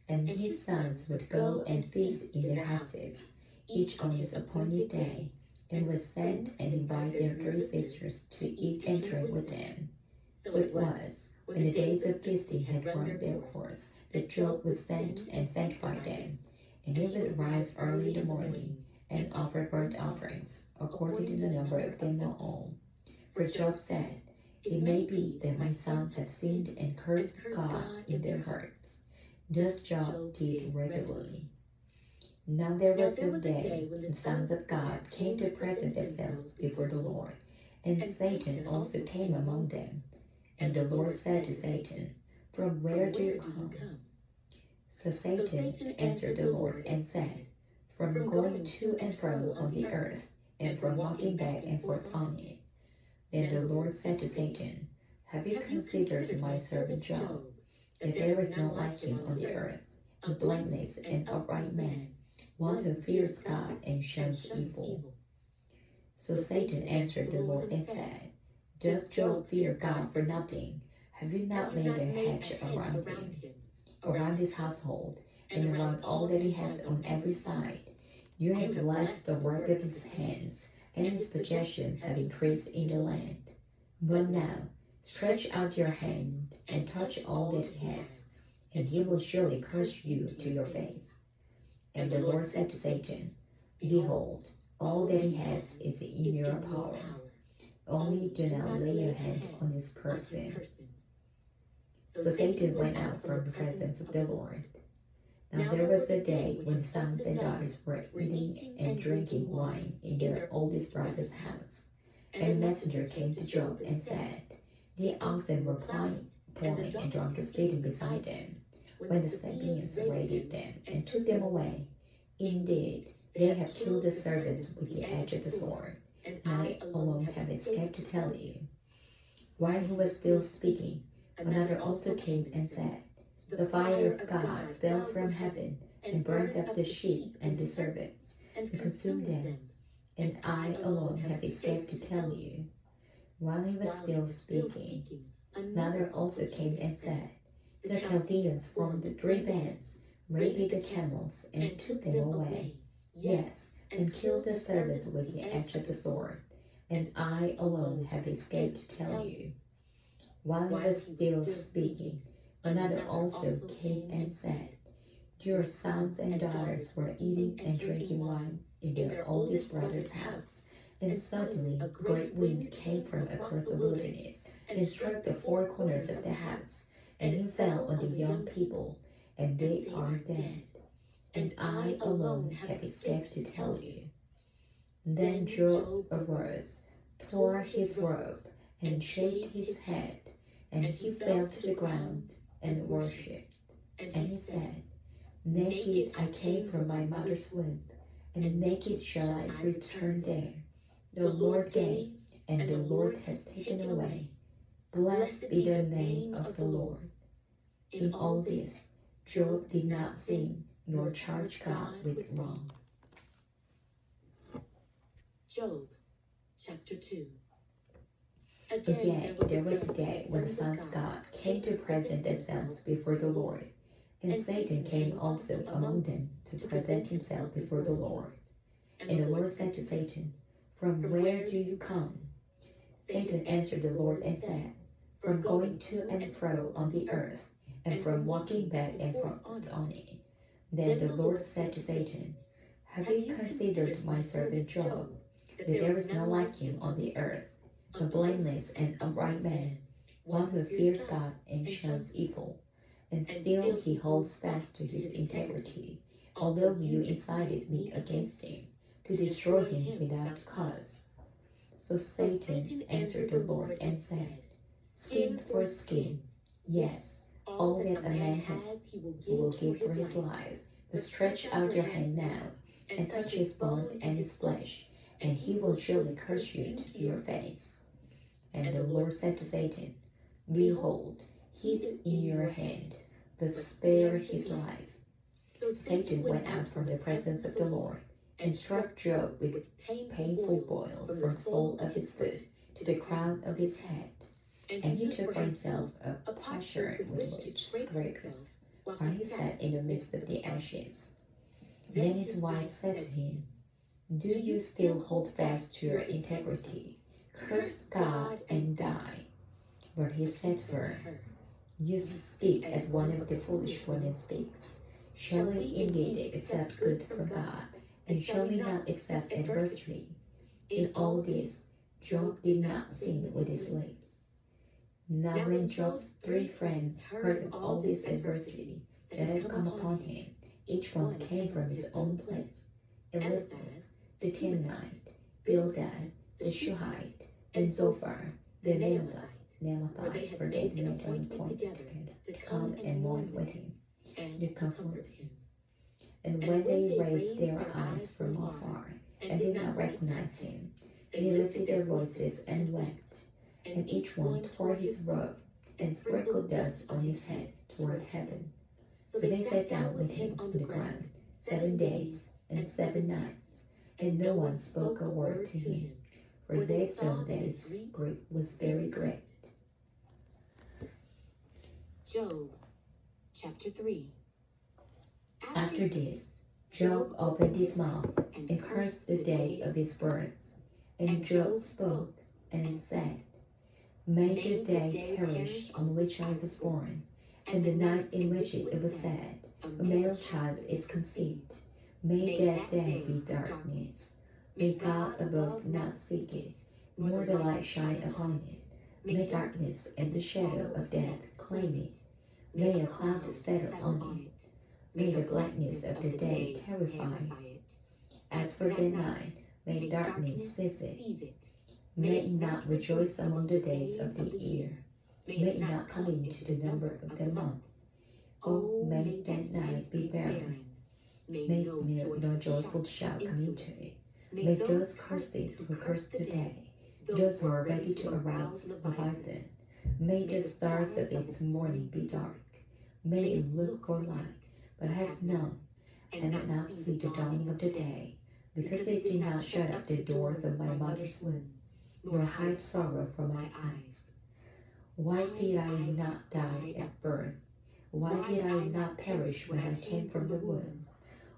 And his sons would go and feast in their houses, each on his appointed day, and would send and invite their 3 sisters to eat and drink with them. So it was, when the days of feasting had run their course, that Job would send and sanctify them, and he would rise early in the morning, and offer burnt offerings, according to the number of them all. For Job said, "It may be that my sons have sinned and cursed God in their hearts." Thus Job did regularly. Now there was a day when the sons of God came to present themselves before the Lord, and Satan also came among them. And the Lord said to Satan, "From where do you come?" So Satan answered the Lord and said, "From going to and fro on the earth, and from walking back and forth on it." Then the Lord said to Satan, "Have you considered my servant Job, that there is none like him on the earth, a blameless and upright man, one who fears God and shuns evil?" So Satan answered the Lord and said, "Does Job fear God for nothing? Have you not made a hedge around him? around his household, and around all that he has on every side. You have blessed the work of his hands, and his possessions have increased in the land. But now, stretch out your hand and touch all that he has, and he will surely curse you to your face. And the Lord said to Satan, Behold, all that he has is in your power. Only do not lay your hand on his person. So Satan went out from the presence of the Lord. Now there was a day when sons and daughters were eating and drinking wine in their oldest brother's house. And a messenger came to Job and said, The oxen were plowing and donkeys feeding beside them, when the Sabaeans raided them and took them away. Indeed, they have killed the servants with the edge of the sword, and I alone have escaped to tell you. While he was still speaking, another also came and said, The fire of God fell from heaven and burned up the sheep and the servants, and consumed them, and I alone have escaped to tell you. While he was still speaking, another also came and said, The Chaldeans formed 3 bands, raided the camels, and took them away. Yes, and killed the servants with the edge of the sword, and I alone have escaped to tell you. While he was still speaking, another also came and said, Your sons and daughters were eating and drinking wine in their oldest brother's house, and suddenly a great wind came from across the wilderness and struck the 4 corners of the house, and it fell on the young people, and they are dead. And I alone have escaped to tell you. Then Job arose, tore his robe, and shaved his head, and he fell to the ground and worshipped. And he said, Naked I came from my mother's womb, and naked shall I return there. The Lord gave, and the Lord has taken away. Blessed be the name of the Lord. In all this, Job did not sin, nor charge God with wrong. Job, chapter 2. Again, there was a day when the sons of God came to present themselves before the Lord, and Satan came also among them to present himself before the Lord. And the Lord said to Satan, From where do you come? Satan answered the Lord and said, From going to and fro on the earth, and from walking back and forth on it. Then the Lord said to Satan, Have you considered my servant Job, that there is none like him on the earth, a blameless and upright man, one who fears God and shuns evil, and still he holds fast to his integrity, although you incited me against him, to destroy him without cause. So Satan answered the Lord and said, Skin for skin, yes, all that a man has he will give for his life. But stretch out your hand now, and touch his bone and his flesh, and he will surely curse you to your face. And the Lord said to Satan, Behold, he is in your hand, but spare his life. So Satan went out from the presence of the Lord, and struck Job with painful boils from the sole of his foot to the crown of his head. And he took for himself a potsherd with which to scrape himself, while he sat in the midst of the ashes. Then his wife said to him, Do you still hold fast to your integrity? Curse God and die. But he said to her, You speak as one of the foolish women speaks. Shall we indeed accept good from God, and shall we not accept adversity? In all this, Job did not sin with his lips. Now when Job's 3 friends heard of all this adversity that had come upon him, each one came from his own place. Eliphaz the Temanite, Bildad the Shuhite, and Zophar the Naamathite, for they had made an appointment to come and mourn with him, and to comfort him. And when they raised their eyes from afar, and did not recognize him, they lifted their voices and wept, and each one tore his robe, and sprinkled dust on his head toward heaven. So they sat down with him on the ground 7 days and 7 nights, and no one spoke a word to him, for they saw that his grief was very great. Job, Chapter 3. After this, Job opened his mouth and cursed the day of his birth. And Job spoke and said, May the day perish on which I was born, and the night in which it was said, a male child is conceived. May that day be darkness. May God above not seek it, nor the light shine upon it. May darkness and the shadow of death claim it. May a cloud settle on it. May the blackness of the day terrify it. As for the night, may darkness seize it. May it not rejoice among the days of the year. May it not come into the number of the months. Oh, may that night be barren. May no joyful shout come into it. May those curse it who curse the day, those who are ready to arouse Leviathan. May the stars of its morning be dark. May it look for light, but have none, and not see the dawning of the day, because it did not shut up the doors of my mother's womb, nor hide sorrow from my eyes. Why did I not die at birth? Why did I not perish when I came from the womb?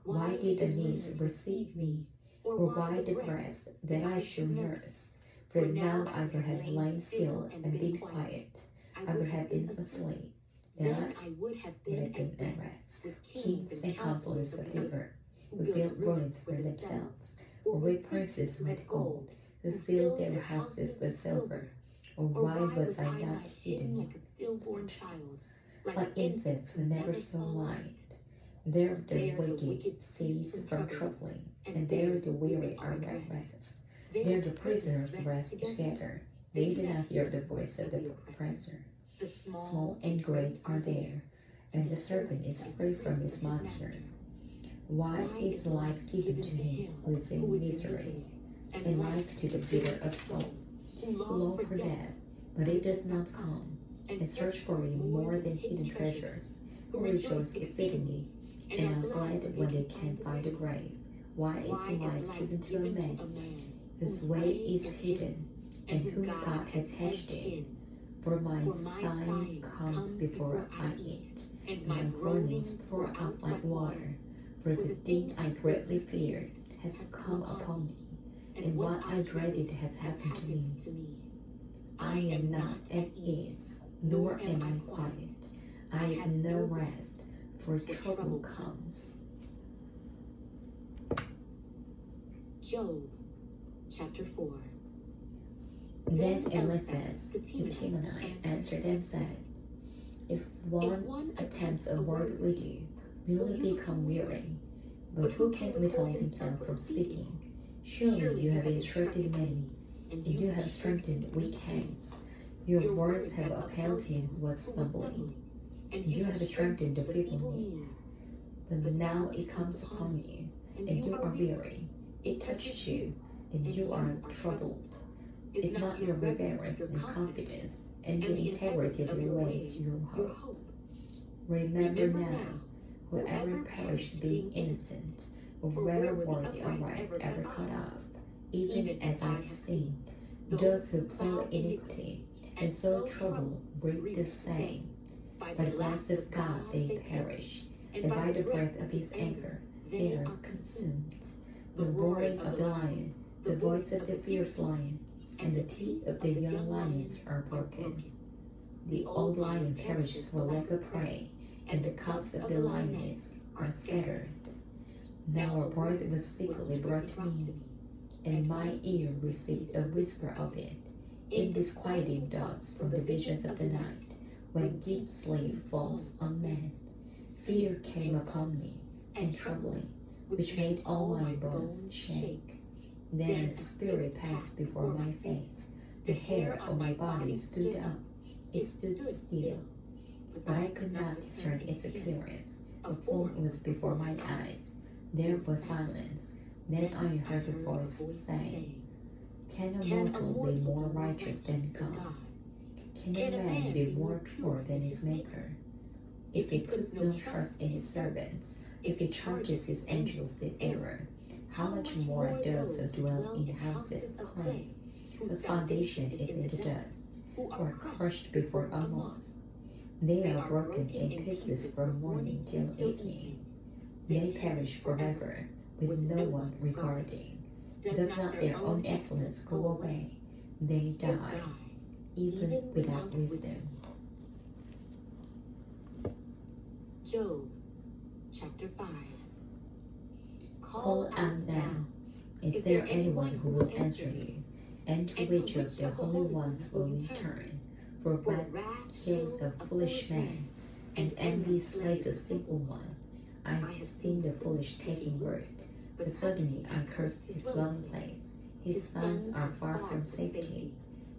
Why did the knees receive me, or why the breast that I should nurse? For now I would have lain still and been quiet. I would have been asleep. Then I would have been at rest with kings and counselors of the earth, who built ruins for themselves, or with princes with gold, who filled their houses with silver. Or why was I not hidden like a stillborn child, like infants who never saw light? There the wicked cease from troubling, and there the weary are at rest. There the prisoners rest together. They do not hear the voice of the oppressor. Small and great are there, and the servant is free from his master. Why is life given to him who is in misery, and life to the bitter of soul, who long for death, but it does not come, and search for it more than hidden treasures, who rejoice exceedingly, and are glad when they can find a grave? Why is life given to a man whose way is hidden, and whom God has hedged in? For my sighing comes before I eat, and my groanings pour out like water. For the thing I greatly feared has come upon me, and what I dreaded has happened to me. I am not at ease, nor am I quiet. I have no rest, for trouble comes. Job, chapter 4. Then Eliphaz the Temanite answered and said, If one attempts a word with you, will you become weary? But who can withhold himself from speaking? Surely you have instructed many, and you have strengthened weak hands. Your words have upheld him who was stumbling, and you have strengthened the feeble knees. But now it comes upon you, and you are weary. It touches you, and you are troubled. Is not your reverence and confidence, and the integrity of your ways your hope? Remember now, whoever perished being innocent, or wherewore the upright ever cut off, even as I have seen, those who plow iniquity, and sow trouble reap the same. By the blast of God they perish, and by the breath of his anger they are consumed. The roaring of the lion, the voice of the fierce lion, and the teeth of the young lions are broken. The old lion perishes for lack of prey, and the cubs of the lioness are scattered. Now a word was secretly brought to me, and my ear received a whisper of it, in disquieting thoughts from the visions of the night, when deep sleep falls on man. Fear came upon me, and troubling, which made all my bones shake. Then a spirit passed before my face. The hair on my body stood up. It stood still, but I could not discern its appearance. A form was before my eyes. There was silence. Then I heard a voice saying, Can a mortal be more righteous than God? Can a man be more pure than his Maker? If he puts no trust in his servants, if he charges his angels with error, how much more those who dwell in houses of clay, whose foundation is in the dust, who are crushed before a moth? They are broken in pieces from morning till evening. They perish forever, with no one regarding. Does not their own excellence go away? They die, even without wisdom. Job, chapter 5. Call out now. Is there anyone who will answer you? And to which of the holy ones will you turn? For wrath kills a foolish man, and envy slays a simple one. I have seen the foolish taking root, but suddenly I cursed his dwelling place. His sons are far from safety.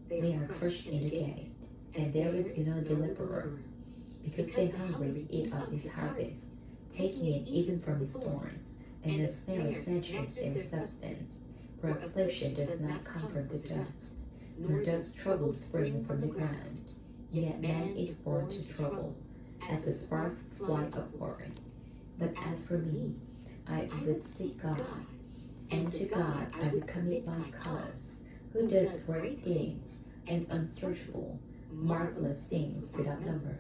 They are crushed in the gate, and there is no deliverer. Because they hungry eat up his harvest, taking it even from his thorns, and the snare snatches their substance. For affliction does not come from the dust, nor does trouble spring from the ground. Yet man is born to trouble, as the sparks fly upward. But as for me, I would seek God, and to God I would commit my cause, who does great things and unsearchable, marvelous things without number.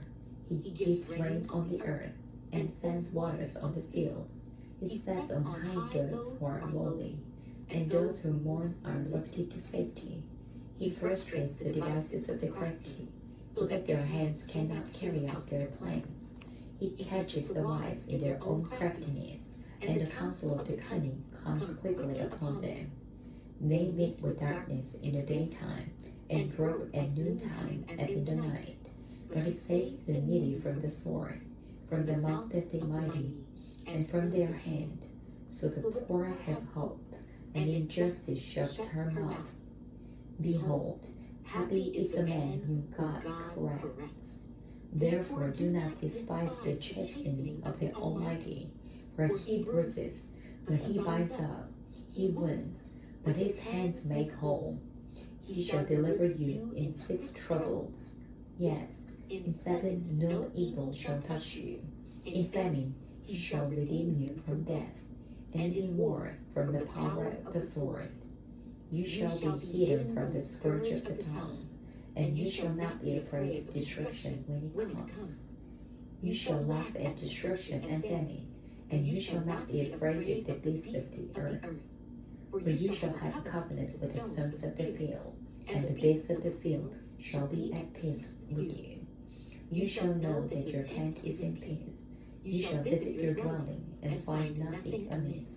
He gives rain on the earth, and sends waters on the fields. He sets on high those who are lowly, and those who mourn are lifted to safety. He frustrates the devices of the crafty, so that their hands cannot carry out their plans. He catches the wise in their own craftiness, and the counsel of the cunning comes quickly upon them. They meet with darkness in the daytime, and grope at noontime as in the night. But he saves the needy from the sword, from the mouth of the mighty, and from their hand. So the poor have hope, and injustice shuts her mouth. Behold, happy is the man whom God corrects. Therefore do not despise the chastening of the Almighty, for he bruises, but he binds up, he wounds, but his hands make whole. He shall deliver you in 6 troubles. Yes, in 7 no evil shall touch you. In famine he shall redeem you from death, and in war from the power of the sword. You shall be hidden from the scourge of the tongue, and you shall not be afraid of destruction when it comes. You shall laugh at destruction and famine, and you shall not be afraid of the beasts of the earth. For you shall have covenant with the sons of the field, and the beasts of the field shall be at peace with you. You shall know that your tent is in peace. You shall visit your dwelling, and find nothing amiss.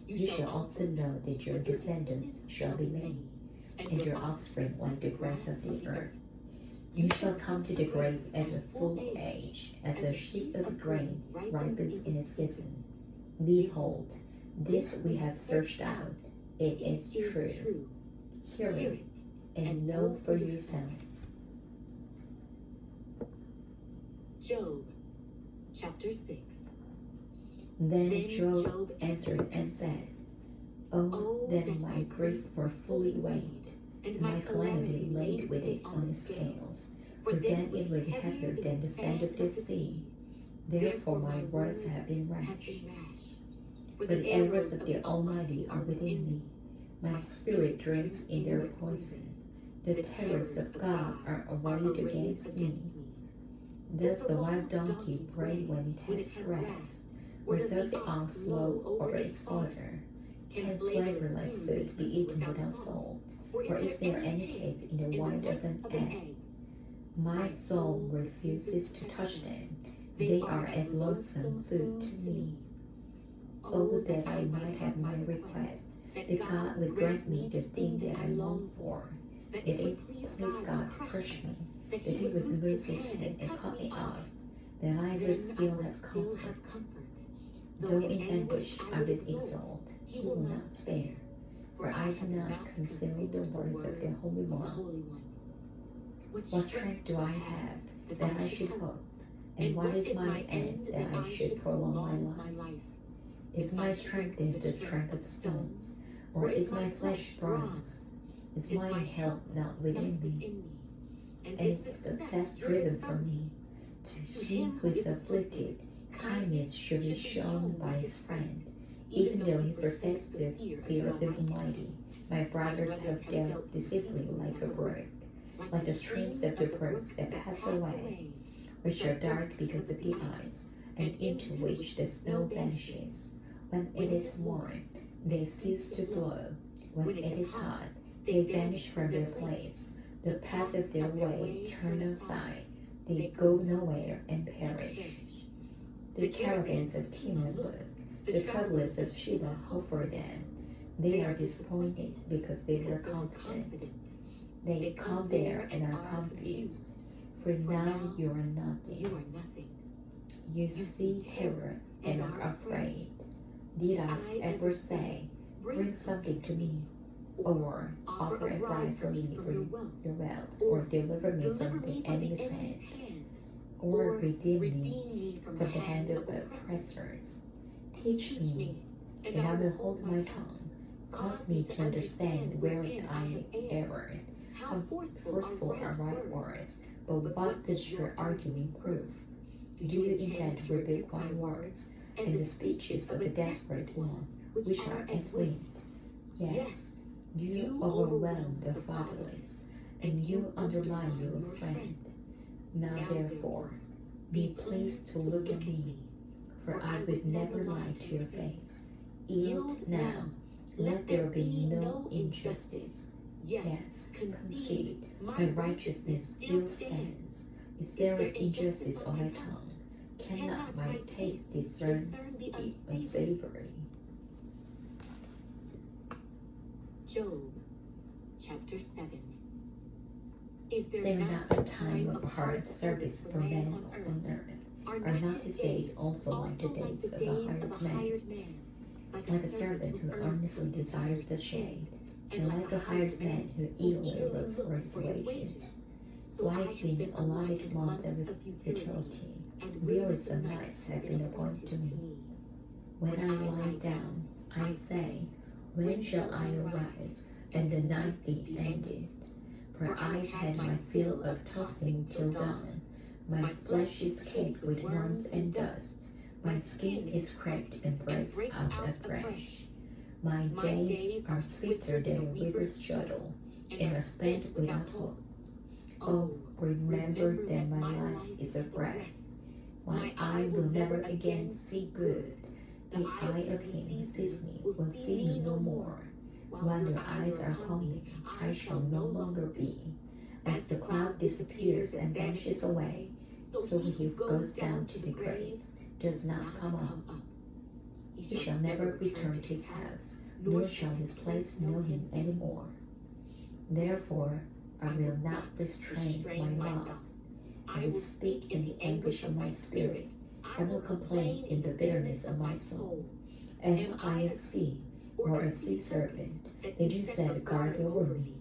You shall also know that your descendants shall be many, and your offspring like the grass of the earth. You shall come to the grave at a full age, as a sheaf of grain ripens in its season. Behold, this we have searched out. It is true. Hear it, and know for yourself. Job, chapter 6. Then Job answered and said, Oh, that my grief were fully weighed, and my calamity laid with it on the scales, for then it would be heavier than the sand of the sea. Therefore my words have been rash. For the arrows of the Almighty are within me. My spirit drinks in their poison. The terrors of God are arrayed against me. Does the wild donkey bray when it has grass? Or does the ox low over its fodder? Can flavorless food be eaten without salt? Or is there any taste in the white of an egg? My soul refuses to touch them. They are as loathsome food to me. Oh, that I might have my request, that God would grant me the thing that I long for, that it please God to crush me, that he would loose his hand and cut me off, that I would still have comfort. Though in ambush I would exalt, he will not spare, for I do not conceal the words of the Holy One. What strength do I have that I should hope, and what is my end that I should prolong my life? Is my strength the strength of stones, or is my flesh bronze? Is mine help not within me? And is success driven from me? To him who is afflicted, kindness should be shown by his friend, even though he forsakes the fear of the Almighty. My brothers have dealt deceitfully like a brook, like the streams of the brooks that pass away. which are dark because of the ice, and into which the snow vanishes. When it is warm, they cease to flow. When it is hot, they vanish from their place. The path of their way turn aside. They go nowhere and perish. The caravans of Timon look. The travelers of Sheba hope for them. They are disappointed because they were confident. They come there and are confused. For now you are nothing. You see terror and are afraid. Did I ever say, bring something to me, or offer a bribe for me for your wealth, or deliver me from the enemy's hand, or redeem me from the hand of oppressors? Teach me, and I will hold my tongue. Cause me to understand wherein I err. How forceful are my words, but what does your arguing prove? Do you intend to rebuke my words, and the speeches of a desperate one, which are as wind? Yes, you overwhelm the fatherless, and you undermine your friend. Now therefore, be pleased to look at me, for I would never lie to your face. Yield now, let there be no injustice. Yes, concede, my righteousness still stands. Is there an injustice on my tongue? Cannot my taste discern the unsavory? Job, chapter 7. Is there not a time of hard service for men on earth? Are not his days also like the days of a hired man? Like a servant who earnestly desires the shade, and like a hired man who eagerly looks for his wages. So I have been allotted month of futility, and wearisome nights have been appointed to me. When I lie down, I say, when shall I arise, and the night be ended? For I have had my fill of tossing till dawn. My flesh is caked with worms and dust. My skin is cracked and breaks out afresh. My days are swifter than a river's shuttle, and are spent without hope. Oh, remember that my life is a breath. My eye will never again see good. The eye of him who sees me will see me no more. While your eyes are upon me, I shall no longer be. As the cloud disappears and vanishes away, so he who goes down to the grave does not come up. He shall never return to his house, nor shall his place know him any more. Therefore, I will not restrain my mouth. I will speak in the anguish of my spirit. I will complain in the bitterness of my soul. Am I a sea, or a sea serpent, that you set a guard over me?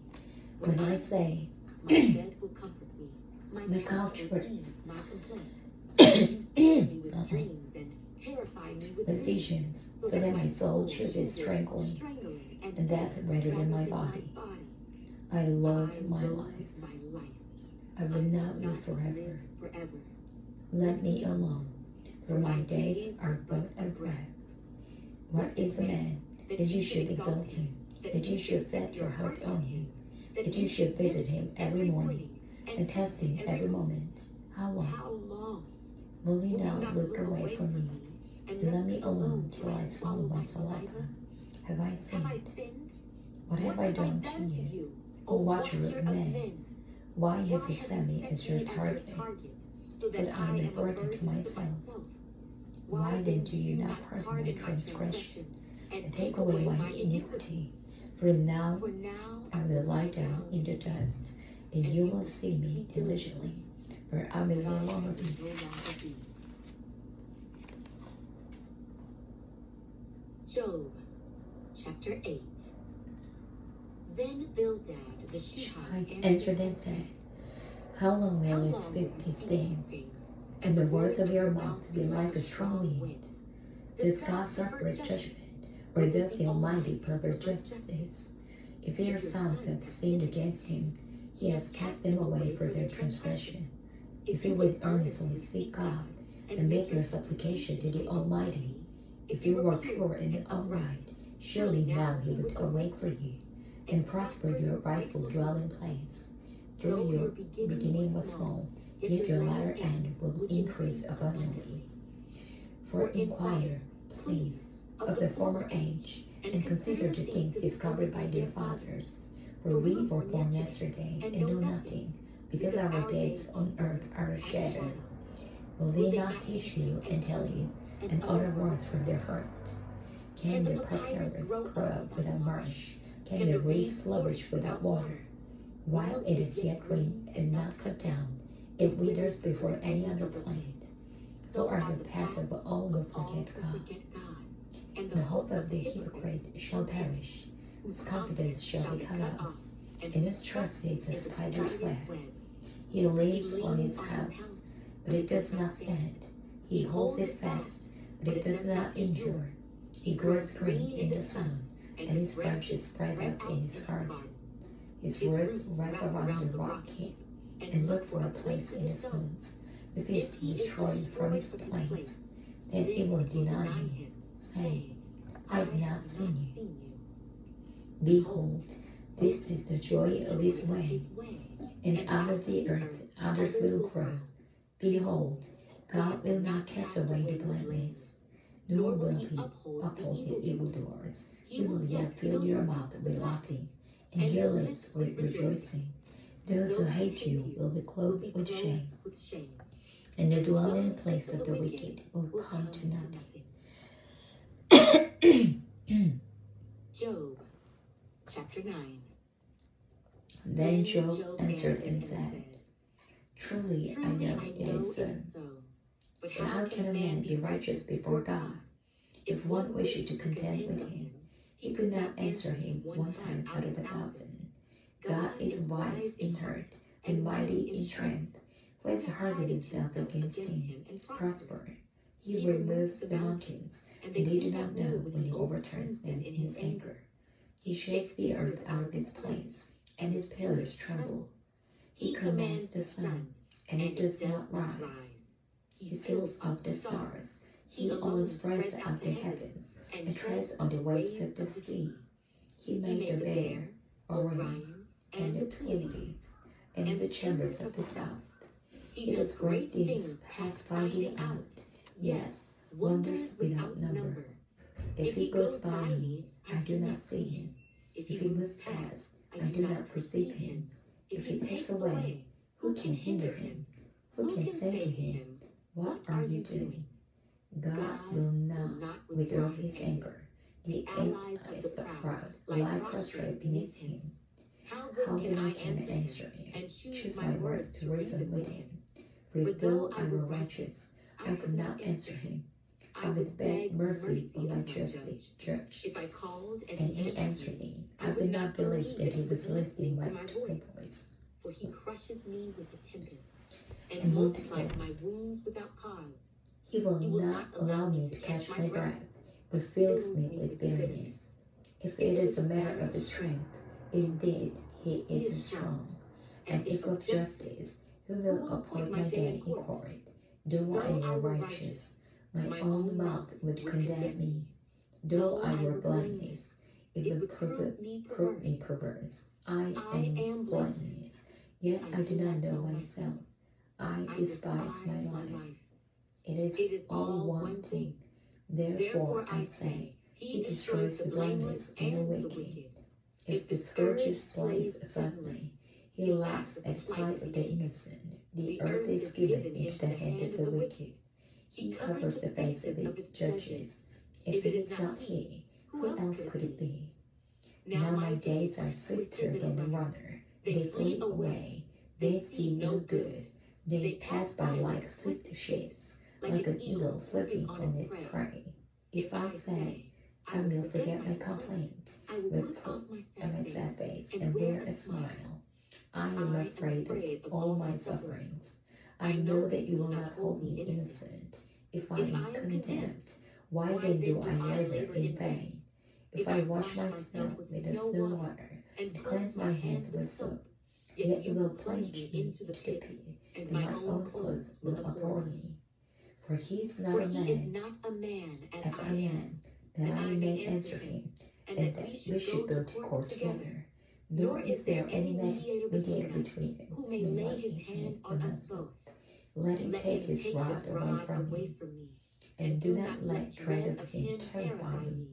When I say, my bed will comfort me, my couch will rests, ease my complaint. You scare me with dreams and terrify me with the visions, visions, so that my soul chooses strangling, and death rather than my body. I love my life. I will not live forever. Let me alone, for my days are but a breath. What is a man, that you should exalt him, that you should set your heart on him, that you should visit him every morning, and test him every moment? How long? Will he not look away from me, and let me alone till I swallow my saliva? Have I sinned? What have I done to you, O watcher of men? Why have you set me as your target, so that I am a burden to myself? Why then do you not pardon my transgression, and take away my iniquity? For now I will lie down in the dust, and you will see me diligently, for I will no longer be. Job, chapter 8. Then Bildad the Shuhite answered and said, How long will you speak these things, and the words of your mouth be like a strong wind? Does God separate judgment, or does the Almighty pervert justice? If your sons have sinned against him, he has cast them away for their transgression. If you would earnestly seek God, and make your supplication to the Almighty, if you were pure and upright, surely now he would awake for you, and prosper your rightful dwelling place. Though your beginning was small, yet your latter end will increase abundantly. For inquire, please, of the former age, and consider the things discovered by their fathers. For we were born yesterday and know nothing, because our days on earth are a shadow. Will they not teach you and tell you, and utter words from their hearts? Can the papyrus grow up without marsh? Can the reeds flourish without water? While it is yet green and not cut down, it withers before any other plant. So are the paths of all who forget God. And the hope of the hypocrite shall perish, whose confidence shall be cut off, and his trust is a spider's web. He leans on his house, but it does not stand. He holds it fast, but it does not endure. He grows green in the sun, and his branches spread out in his garden. His roots wrap around the rock heap, and look for a place in the stones. If he is destroyed from his place, then it will deny him, saying, I have not seen you. Behold, this is the joy of his way, and out of the earth others will grow. Behold, God will not cast away the blameless, nor will he uphold the evildoers. He will yet fill your mouth with laughing, and your lips with rejoicing. Those who hate you will be clothed with shame, and the dwelling place of the wicked will come to nothing. Job, chapter 9. Then Job answered and said, Truly I know it is so. But how can a man be righteous before God? If one wished to contend with him, he could not answer him 1 time out of 1,000. God is wise in heart and mighty in strength, who has hardened himself against him and prospered. He removes the mountains, and they do not know when he overturns them in his anger. He shakes the earth out of its place, and his pillars tremble. He commands the sun, and it does not rise. He seals up the stars. He alone spreads out the heavens, and treads on the waves of the sea. He made the bear, Orion, and the Pleiades, and the chambers of the south. He does great things past finding out, yes, wonders without number. If he goes by me, I do not see him. If he moves past, I do not perceive him. If he takes away, who can hinder him? Who can say to him, What are you doing? God will not withdraw his anger. The allies of the proud lie prostrate beneath him. How then I can answer him, and choose my words to reason with him? For though I were righteous, I could not answer him. I would beg mercy from my just judge. If I called And he answered me, I would not believe that he was listening to my voice. For he crushes me with a tempest, and multiplies my wounds without cause. He will not allow me to catch my breath, but fills me with bitterness. If it is a matter of strength, indeed he is strong. And if of justice, who will appoint my day in court? Though I were righteous, my own mouth would condemn me. Though I were blameless, it would prove me perverse. I am blameless, yet I do not know myself. I despise my life. It is all one thing. Therefore I say, he destroys the blameless and the wicked. If the scourge slays suddenly, he laughs at flight of the innocent. The earth is given into the hand of the wicked. He covers the face of its judges. If it is not he, who else could it be? Now my days are swifter than a runner. They flee away. They see no good. They pass by like swift ships, like an eagle slipping on its prey. If I say, I will forget my complaint, I will put on my sad face and wear a smile. I am afraid of all my sufferings. I know that you will not hold me innocent. If I am condemned, why then do I labor in vain? If I wash myself with the snow water and cleanse my hands with soap, yet you will plunge me into the pit, and my own clothes will abhor me. For he is not a man as I am, that I may answer him, and that we should go to court together. Nor is there any mediator between us who may lay his hand on us both. Let him Let take him his take rod his away rod from away me, from me, and do not let dread of him terrify me.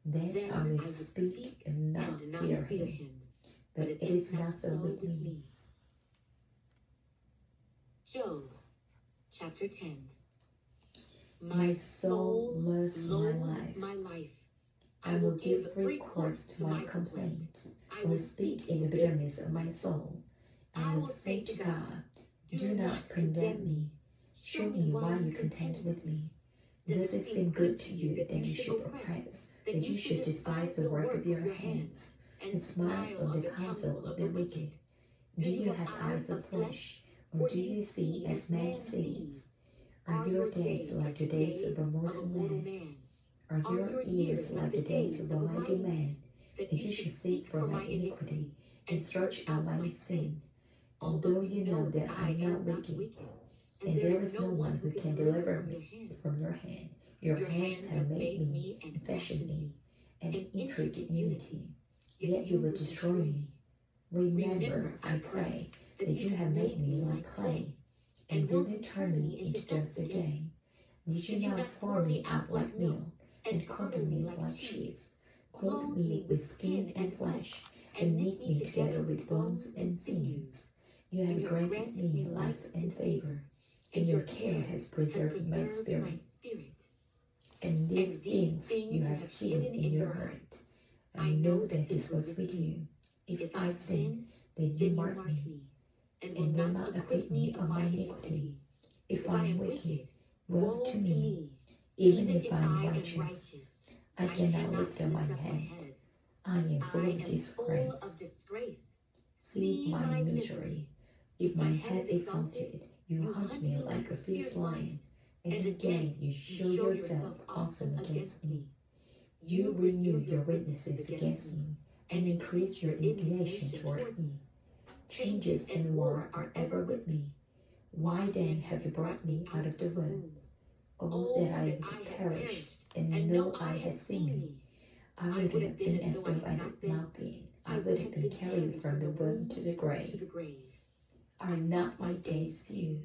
Then I will speak and not fear him. But it is not so with me. Job, chapter 10. My soul loves my life. I will give free course to my complaint. I will speak in the bitterness of my soul. I will say to God, do not condemn me. Show me why you contend with me. Does it seem good to you that you should oppress, that you should despise the work of your hands, and smile on the counsel of the wicked? Do you have eyes of flesh, or do you see as man sees? Are your days like the days of a mortal man? Are your years like the days of a mighty man, that you should seek for my iniquity, and search out my sin? Although you know that I am not wicked, and there is no one who can deliver me from your hand. Your hands have made me and fashioned me, an intricate unity. Yet you will destroy me. Remember, I pray, that you have made me like clay, and will you turn me into dust again? Did you not pour me out like milk, and cover me like cheese? Clothe me with skin and flesh, and knit me together with bones and sinews. You have granted me life and favor, and your care has preserved my spirit. And these things you have hidden in your heart. I know that this was with you. If I sin, then you mark me, and will not acquit me of my iniquity. If I am wicked, woe to me. Even if I am righteous, I cannot lift up my head. I am full of disgrace. See my misery. If my head exalted, you hunt me like a fierce lion, and again you show yourself awesome against me. You renew your witnesses against me, and increase your indignation toward me. Changes and war are ever with me. Why then have you brought me out of the womb? Oh, that I had perished, and no eye had seen me. I would have been as though I had not been. I would have been carried from the womb to the grave. Are not my days few?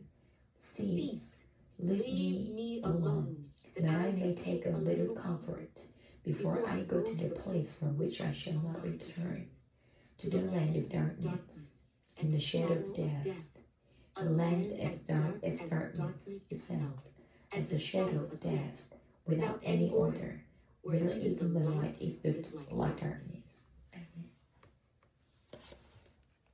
Cease, leave me alone, that I may take a little comfort, before I go to the place from which I shall not return, to the land of darkness and the shadow of death, a land as dark as darkness itself, as the shadow of death, without any order, where even the light is like darkness.